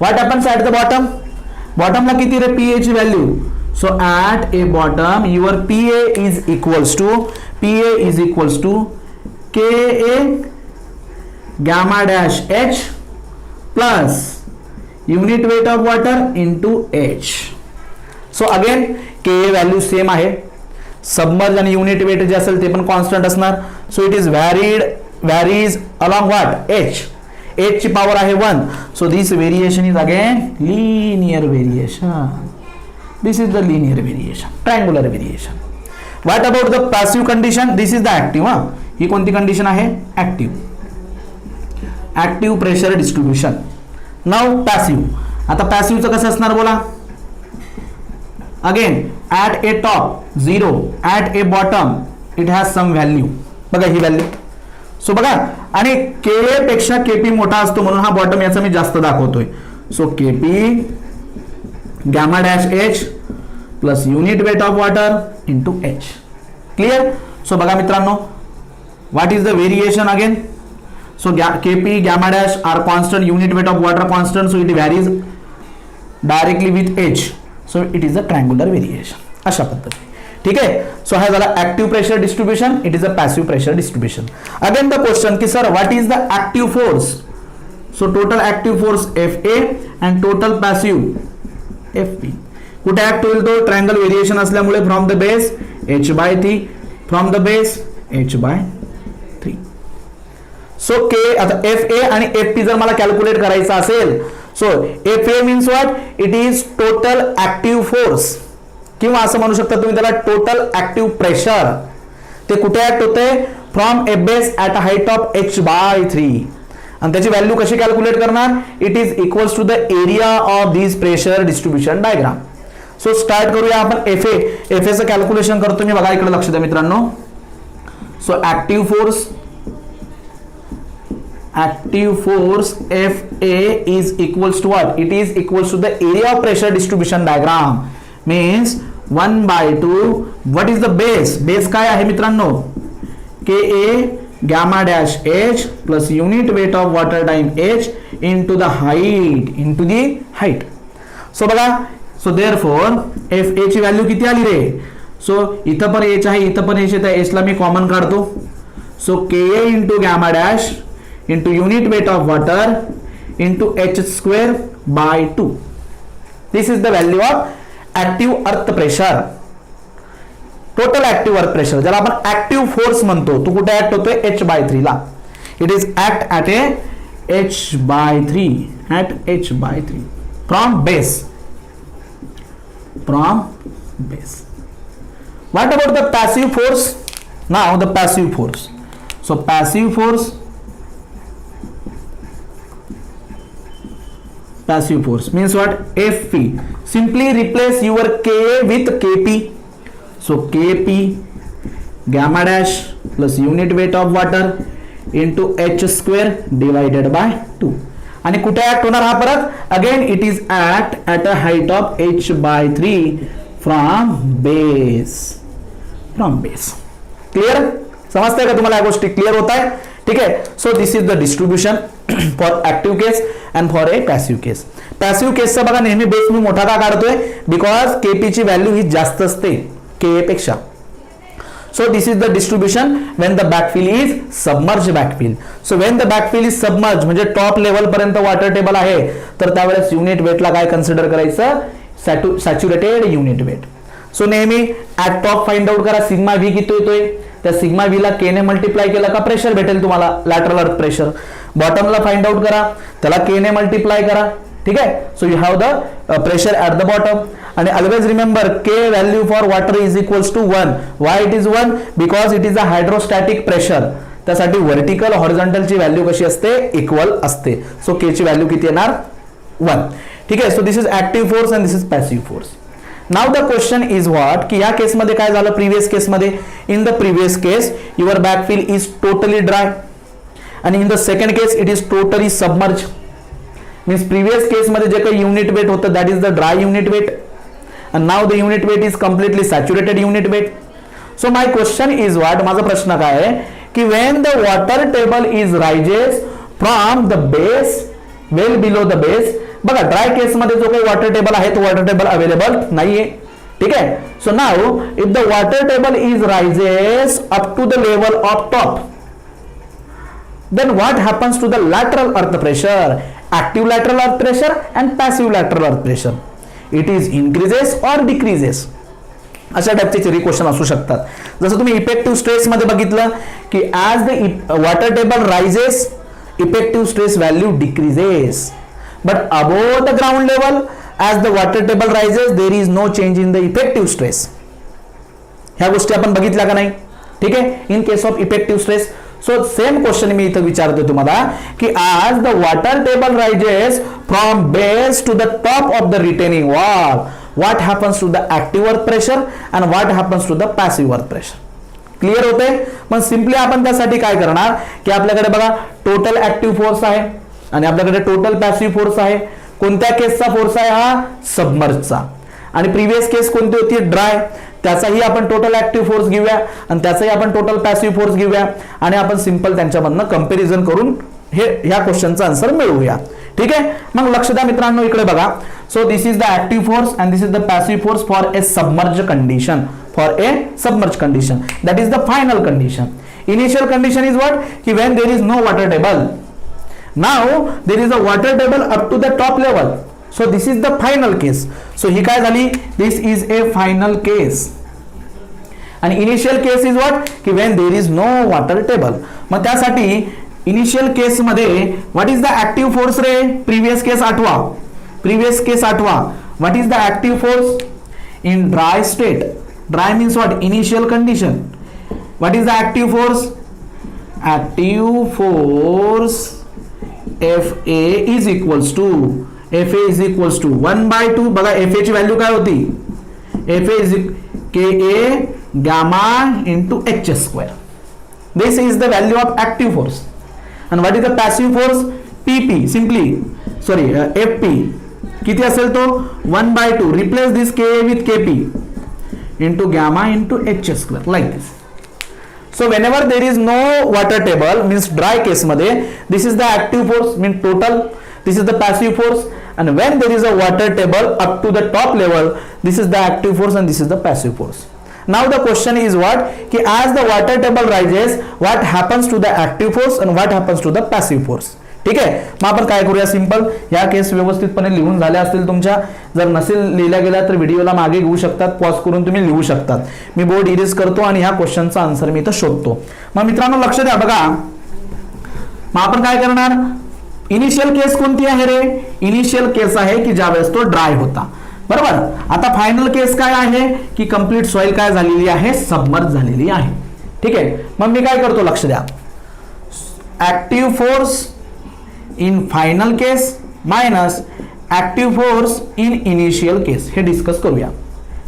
What happens at the bottom? बॉटमला किती रे PA ची value? So at a bottom your PA is equals to Ka gamma dash H plus unit weight of water into H. So again Ka value same आहे. Submerge आणि unit weight जे असेल ते पण कॉन्स्टंट असणार. So it is varies along what? H. H ची power आहे 1. So this variation is again linear variation. This is the linear variation, triangular variation. What about the passive condition? This is the active. ही कोणती condition आहे? Active. Active pressure distribution. Now passive. आता passive चं कसं असणार बोला? Again at a top 0, at a bottom it has some value. बघा ही value. So बघा आणि Ka पेक्षा Kp मोठा असतो म्हणून हा बॉटम याचा मी जास्त दाखवतोय. So Kp gamma dash H plus unit weight of water into H. Clear? So बघा मित्रांनो, what is the variation again? So Kp gamma dash are constant, unit weight of water constant, so it varies directly with H. So it is a triangular variation. अशा पद्धती. ठीक आहे. So हा झाला active pressure distribution. It is a passive pressure distribution. Again the question की sir what is the active force? So total active force Fa and total passive FP. कुठे act होईल तो? ट्रायंगल व्हेरिएशन असल्यामुळे from the base H/3, from the base H/3. So K आता FA आणि FP जर मला calculate करायचं असेल, so FA means what? It is total active force किंवा असं म्हणू शकता तुम्ही त्याला टोटल ऍक्टिव्ह प्रेशर. ते कुठे ऍक्ट होते? From a base at a height of H/3. आणि त्याची व्हॅल्यू कशी कॅल्क्युलेट करणार? It is equals to the area of this pressure distribution diagram. So start करूया आपण FA चं कॅल्क्युलेशन करतो मी. बघा इकडे लक्ष द्या मित्रांनो. So active force FA is equals to what? It is equals to the area of pressure distribution diagram. Means 1/2. What is the base? Base काय आहे मित्रांनो? Ka gamma dash H plus unit weight of water time H into the height. So बघा, so therefore FA ची value किती आली रे? So इथं पण H आहे, इथं पण H आहे, H ला मी कॉमन काढतो. So Ka into gamma dash into unit weight of water into H²/2. This is the value of active earth pressure. Total active earth pressure ज्याला आपण ऍक्टिव्ह फोर्स म्हणतो, तो कुठे ऍक्ट होतोय? H/3 ला. It is act at A H/3 from base. What about the passive force? Now the passive force. So passive force means what? FP. Simply replace your Ka with Kp. So Kp gamma dash plus unit weight of water into H²/2. आणि कुठे act होणार हा परत? Again it is act at a height of H/3 from base. Clear? समजतंय का तुम्हाला? या गोष्टी क्लिअर होत आहे? ठीक आहे. So this is the distribution for active case and for a passive case. Passive केसचा बघा नेहमी बेस मी मोठा का काढतोय? बिकॉज Kp ची व्हॅल्यू ही जास्त असते Ka पेक्षा. So this is the distribution when the backfill is submerged backfill. So when the backfill is submerged म्हणजे टॉप लेवल पर्यंत वॉटर टेबल आहे, तर त्यावेळेस युनिट वेटला काय कन्सिडर करायचं? Saturated unit weight. सो नेहमी ऍट टॉप फाइंड आउट करा सिग्मा व्ही किती येतोय, त्या सिग्मा व्ही ला के ने मल्टिप्लाय केला का प्रेशर भेटेल तुम्हाला, lateral earth pressure. बॉटमला find out करा, त्याला के ने मल्टिप्लाय करा. ठीक आहे. So you have the pressure at the bottom. आणि always remember K value for water is equals to 1. Why it is 1? Because it is a hydrostatic pressure. त्यासाठी vertical हॉरिझॉन्टलची value कशी असते, इक्वल असते. सो के ची व्हॅल्यू किती येणार, 1. ठीक आहे. So this is active force and this is passive force. Now the question is what, की या केसमध्ये काय झालं प्रिव्हियस केसमध्ये, in the previous case your backfill is totally dry आणि in the second case it is totally submerge. Means previous केसमध्ये जे काही युनिट वेट होतं that is the dry unit weight and now the unit weight is completely saturated unit weight. So my question is what, माझा प्रश्न काय आहे की when the water table is rises from the base well below the base, बघा dry केस मध्ये जो काही water table आहे तो वॉटर टेबल अवेलेबल नाहीये. ठीक आहे. So now if the water table is rises up to the level of top, then what happens to the lateral earth pressure, active lateral earth pressure and passive lateral earth pressure? It is increases or decreases. अशा टाइपचे three question असू शकतात. जसं तुम्ही effective stress मध्ये बघितलं की as the water table rises effective stress value decreases, but above the ground level as the water table rises there is no change in the effective stress. ह्या गोष्टी आपण बघितल्या का नाही. ठीक आहे. In case of effective stress. So same question मी इथं विचारतो तुम्हाला की आज the water table rises from base to the top of the retaining wall, what happens to the active earth pressure and what happens to the passive earth pressure. Clear होते. मग simply आपण त्यासाठी काय करणार की आपल्याकडे बघा टोटल ऍक्टिव्ह फोर्स आहे आणि आपल्याकडे टोटल पॅसिव्ह फोर्स आहे. कोणत्या केसचा फोर्स आहे हा, सबमर्जचा. आणि प्रिव्हियस केस कोणती होती, ड्राय, त्याचाही आपण टोटल ऍक्टिव्ह फोर्स घेऊया आणि त्याचाही आपण टोटल पॅसिव्ह फोर्स घेऊया आणि आपण सिंपल त्यांच्यामधनं कंपॅरिझन करून ह्या क्वेश्चनचा आन्सर मिळवूया. ठीक आहे. मग लक्ष द्या मित्रांनो, इकडे बघा. So this is the active force and this is the passive force for a submerge condition. For a submerge condition that is the final condition. Initial condition is what, की when there is no water table. Now there is a water table up to the top level. So this is the final case. So ही काय झाली, this is a final case. आणि initial case is what, की when there is no water table. मग त्यासाठी initial case मध्ये what is the active force रे, previous case आठवा, प्रिव्हियस केस आठवा. What is the active force in dry state. Dry means what, initial condition. What is the active force, active force FA is equals to FA is equals to 1/2. बघा FA ची value काय होती, FA is KA gamma into H square. This is the value of active force. And what is the passive force, PP, simply sorry FP किती असेल तो 1/2. replace this KA with KP into gamma into H square like this. So whenever there is no water table means dry case मध्ये this is the active force means total, this is the passive force, and when there is a water table up to the top level this is the active force and this is the passive force. Now the question is what, ki as the water table rises what happens to the active force and what happens to the passive force. ठीक आहे. मग आपण काय करूया, simple या केस व्यवस्थितपणे लिहून झाल्या असतील तुमच्या. जर नसेल लिहिल्या गेल्या तर व्हिडिओला मागे घेऊ शकतात, पॉज करून तुम्ही लिहू शकतात. मी बोर्ड इरेज करतो आणि ह्या क्वेश्चनचा आन्सर मी इथं शोधतो. मग मित्रांनो लक्ष द्या बघा. मग आपण काय करणार, इनिशियल केस कोणती आहे रे, इनिशियल केस आहे की ज्यावेळेस तो ड्राय होता. बरोबर. आता फायनल केस काय आहे की कंप्लीट सॉइल काय झालेली आहे, सबमर्ज झालेली आहे. ठीक आहे. मग मी काय करतो, लक्ष द्या. Active force in final case minus active force in initial case हे डिस्कस करूया.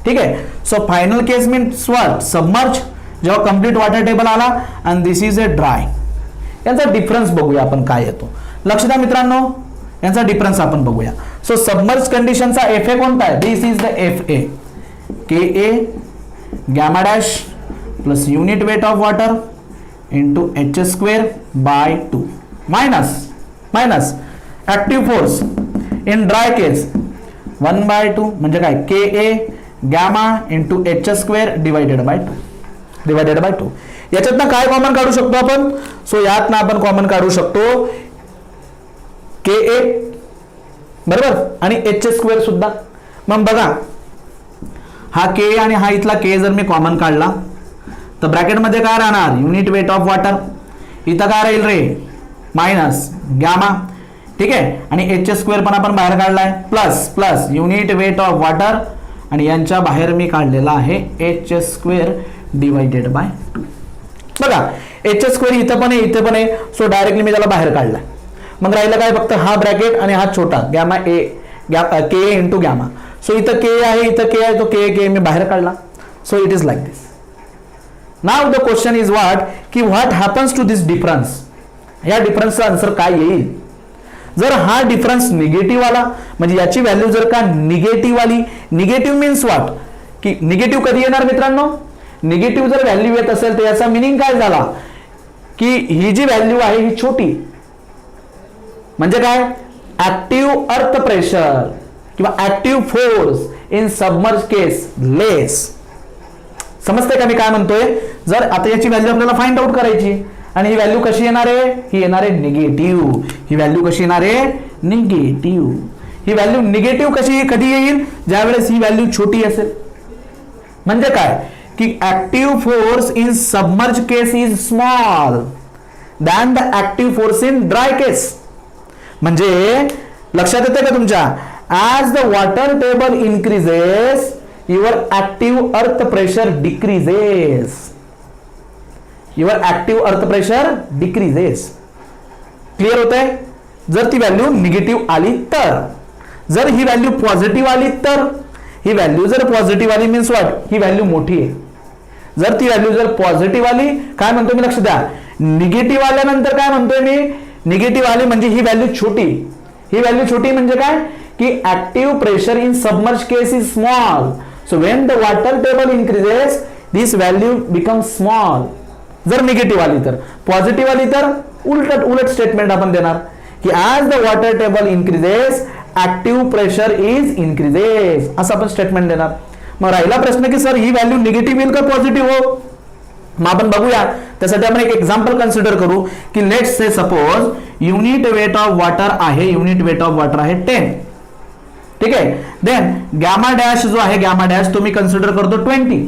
ठीक आहे. So final case means what, submerge, जेव्हा कंप्लीट वॉटर टेबल आला आणि दिस इज अ ड्राय. यांचा डिफरन्स बघूया आपण काय येतो. लक्ष द्या मित्रांनो, यांचा डिफरन्स आपण बघूया. सो सबमर्ज कंडिशनचा FA कोणता आहे, this is the FA, KA gamma dash plus unit weight of water into H square by 2 minus active force in dry case 1/2 म्हणजे काय, KA gamma into H square divided by 2. याच्यातनं काय common काढू शकतो आपण, so यातनं आपण common काढू शकतो KA बरोबर आणि H स्क्वेअर सुद्धा. मग बघा हा के आणि हा इथला के जर मी कॉमन काढला तर ब्रॅकेटमध्ये काय राहणार, युनिट वेट ऑफ वॉटर. इथं काय राहील रे, मायनस गॅमा. ठीक आहे, आणि एच स्क्वेअर पण आपण बाहेर काढलाय, plus plus unit weight of water आणि यांच्या बाहेर मी काढलेला आहे एच स्क्वेअर डिवायडेड बाय 2. बघा एच स्क्वेअर इथं पण आहे इथं पण आहे, सो डायरेक्टली मी त्याला बाहेर काढलाय. मग राहिलं काय, फक्त हा ब्रॅकेट आणि हा छोटा गॅमा ए के इंटू गॅमा. सो इथं के आहे इथं के आहे, तो के मी बाहेर काढला. So it is like this. Now the question is what, की what happens to this difference. या डिफरन्सचा आन्सर काय येईल. जर हा डिफरन्स निगेटिव्ह आला, म्हणजे याची व्हॅल्यू जर का निगेटिव्ह आली, निगेटिव्ह मीन्स व्हॉट, की निगेटिव्ह कधी येणार मित्रांनो, निगेटिव्ह जर व्हॅल्यू येत असेल तर याचा मिनिंग काय झाला, की ही जी व्हॅल्यू आहे ही छोटी, म्हणजे काय, ऍक्टिव्ह अर्थ प्रेशर किंवा ऍक्टिव्ह फोर्स इन सबमर्ज केस लेस. समजते का मी काय म्हणतोय. जर आता याची व्हॅल्यू आपल्याला फाइंड आउट करायची आणि ही व्हॅल्यू कशी येणार आहे, ही येणार आहे निगेटिव्ह. ही व्हॅल्यू कशी येणार आहे, निगेटिव्ह. ही व्हॅल्यू निगेटिव्ह कधी येईल, ज्यावेळेस ही व्हॅल्यू छोटी असेल. म्हणजे काय, की active force in submerge case is small than the active force in dry case. म्हणजे लक्षात येते का तुमच्या, as the water table increases your active earth pressure decreases. Your active earth pressure decreases. Clear होत आहे. जर ती व्हॅल्यू निगेटिव्ह आली तर, जर ही व्हॅल्यू पॉझिटिव्ह आली तर, ही व्हॅल्यू जर पॉझिटिव्ह आली मीन्स व्हॉट, ही व्हॅल्यू मोठी आहे. जर ती व्हॅल्यू जर पॉझिटिव्ह आली, काय म्हणतो मी, लक्ष द्या, निगेटिव्ह आल्यानंतर काय म्हणतोय मी, निगेटिव्ह आली म्हणजे ही व्हॅल्यू छोटी. ही व्हॅल्यू छोटी म्हणजे काय, की active pressure in submerge case is small. So when the water table increases this value become small. जर निगेटिव्ह आली तर, पॉझिटिव्ह आली तर उलट स्टेटमेंट आपण देणार, की as the water table increases active pressure is increases, असं आपण स्टेटमेंट देणार. मग राहिला प्रश्न की सर ही व्हॅल्यू निगेटिव्ह येईल का पॉझिटिव्ह हो. मग आपण बघूया, त्यासाठी आपण एक एक्झाम्पल कन्सिडर करू, की let's say suppose unit weight of water आहे, युनिट वेट ऑफ वॉटर आहे 10. ठीक आहे, देन गॅमा डॅश जो आहे, गॅमा डॅश तो मी कन्सिडर करतो 20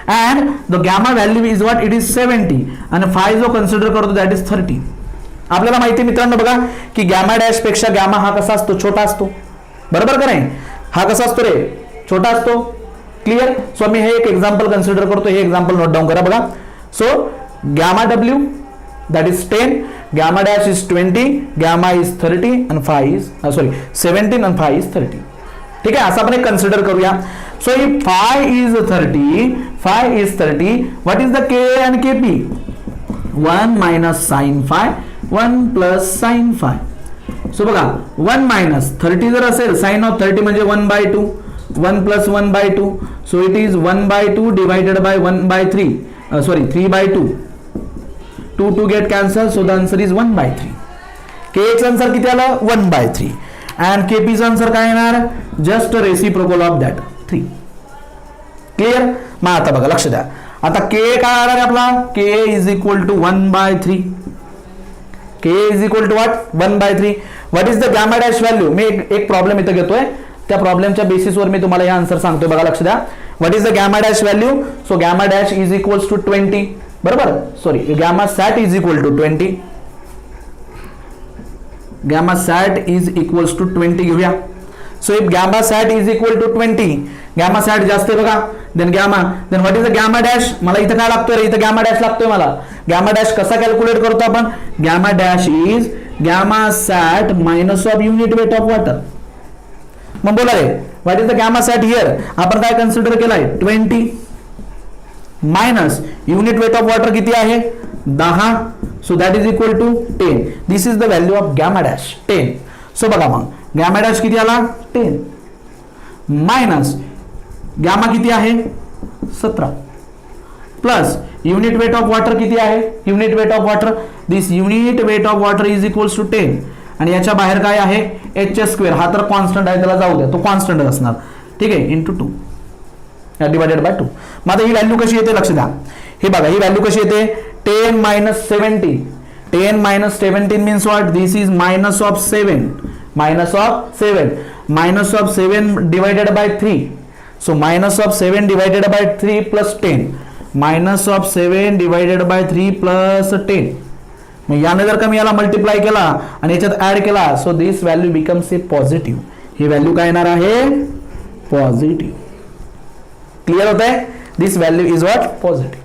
and the gamma value is what, it is 70 आणि phi जो कन्सिडर करतो that is 30. आपल्याला माहिती मित्रांनो बघा, की गॅमा डॅश पेक्षा गॅमा हा कसा असतो, छोटा असतो. बरोबर का नाही, हा कसा असतो रे, छोटा असतो. क्लिअर. सो मी हे एक एक्झाम्पल कन्सिडर करतो, हे एक्झाम्पल नोट डाऊन करा बघा. So gamma W that is 10, gamma dash is 20, gamma is 30 and phi is 17 and phi is 30. ठीक आहे, असं आपण एक कन्सिडर करूया. So if phi is 30, what is the k and kp? 1 minus sin phi, 1 plus sin phi. So बघा 1 minus 30 जर असेल, sin of 30 म्हणजे 1/2, 1 plus 1/2, so it is 1/2 divided by 1/3, 3/2. 2 get cancel, so the answer is 1/3. kx answer किती आलं, 1/3 and kp चा answer काय येणार, just reciprocal of that 3. Clear. मग आता बघा लक्ष द्या, आता k काय आला रे आपला, k is equal to 1/3. k is equal to what, 1/3. What is the gamma dash value. मी एक प्रॉब्लेम इथं घेतोय, त्या प्रॉब्लेमच्या बेसिसवर मी तुम्हाला हे आन्सर सांगतोय. बघा लक्ष द्या, what is the gamma dash value. So gamma dash is equals to 20. बरोबर, sorry, gamma sat is equal to 20. Gamma sat is equals to 20 घेऊया. So if gamma sat is equal to 20, gamma sat जास्त आहे बघा, then what is the gamma dash. मला इथं काय लागतोय रे, इथं गॅमा डॅश लागतोय मला. गॅमा डॅश कसा कॅल्क्युलेट करतो आपण, gamma dash is gamma sat minus of unit weight of water. मग बोला रे, what is the gamma sat here. आपण काय कन्सिडर केलाय 20 minus unit weight of water किती आहे 10. So that is equal to 10. This is the value of gamma dash 10. सो बघा मग गॅमा डॅश किती आला 10 मायनस गॅमा किती आहे 17 plus unit weight of water किती आहे, unit weight of water, this unit weight of water is equals to 10 आणि याच्या बाहेर काय आहे एच स्क्वेअर. हा तर कॉन्स्टंट आहे, त्याला जाऊ द्या, तो कॉन्स्टंट असणार. ठीक आहे, इंटू 2 डिवायडेड बाय 2. मग आता ही व्हॅल्यू कशी येते लक्ष द्या. हे बघा ही व्हॅल्यू कशी येते 10 minus 70. 10 minus 17 means what, this is minus of 7, minus of 7 minus of 7 divided by 3. So minus of 7 divided by 3 plus 10. Minus of 7 divided by 3 plus 10. मग याने जर का मी याला मल्टिप्लाय केला आणि याच्यात ऍड केला, so this value becomes a positive. He value काय येणार आहे? पॉझिटिव्ह. क्लिअर होत आहे? दिस व्हॅल्यू इज व्हॉट? पॉझिटिव्ह.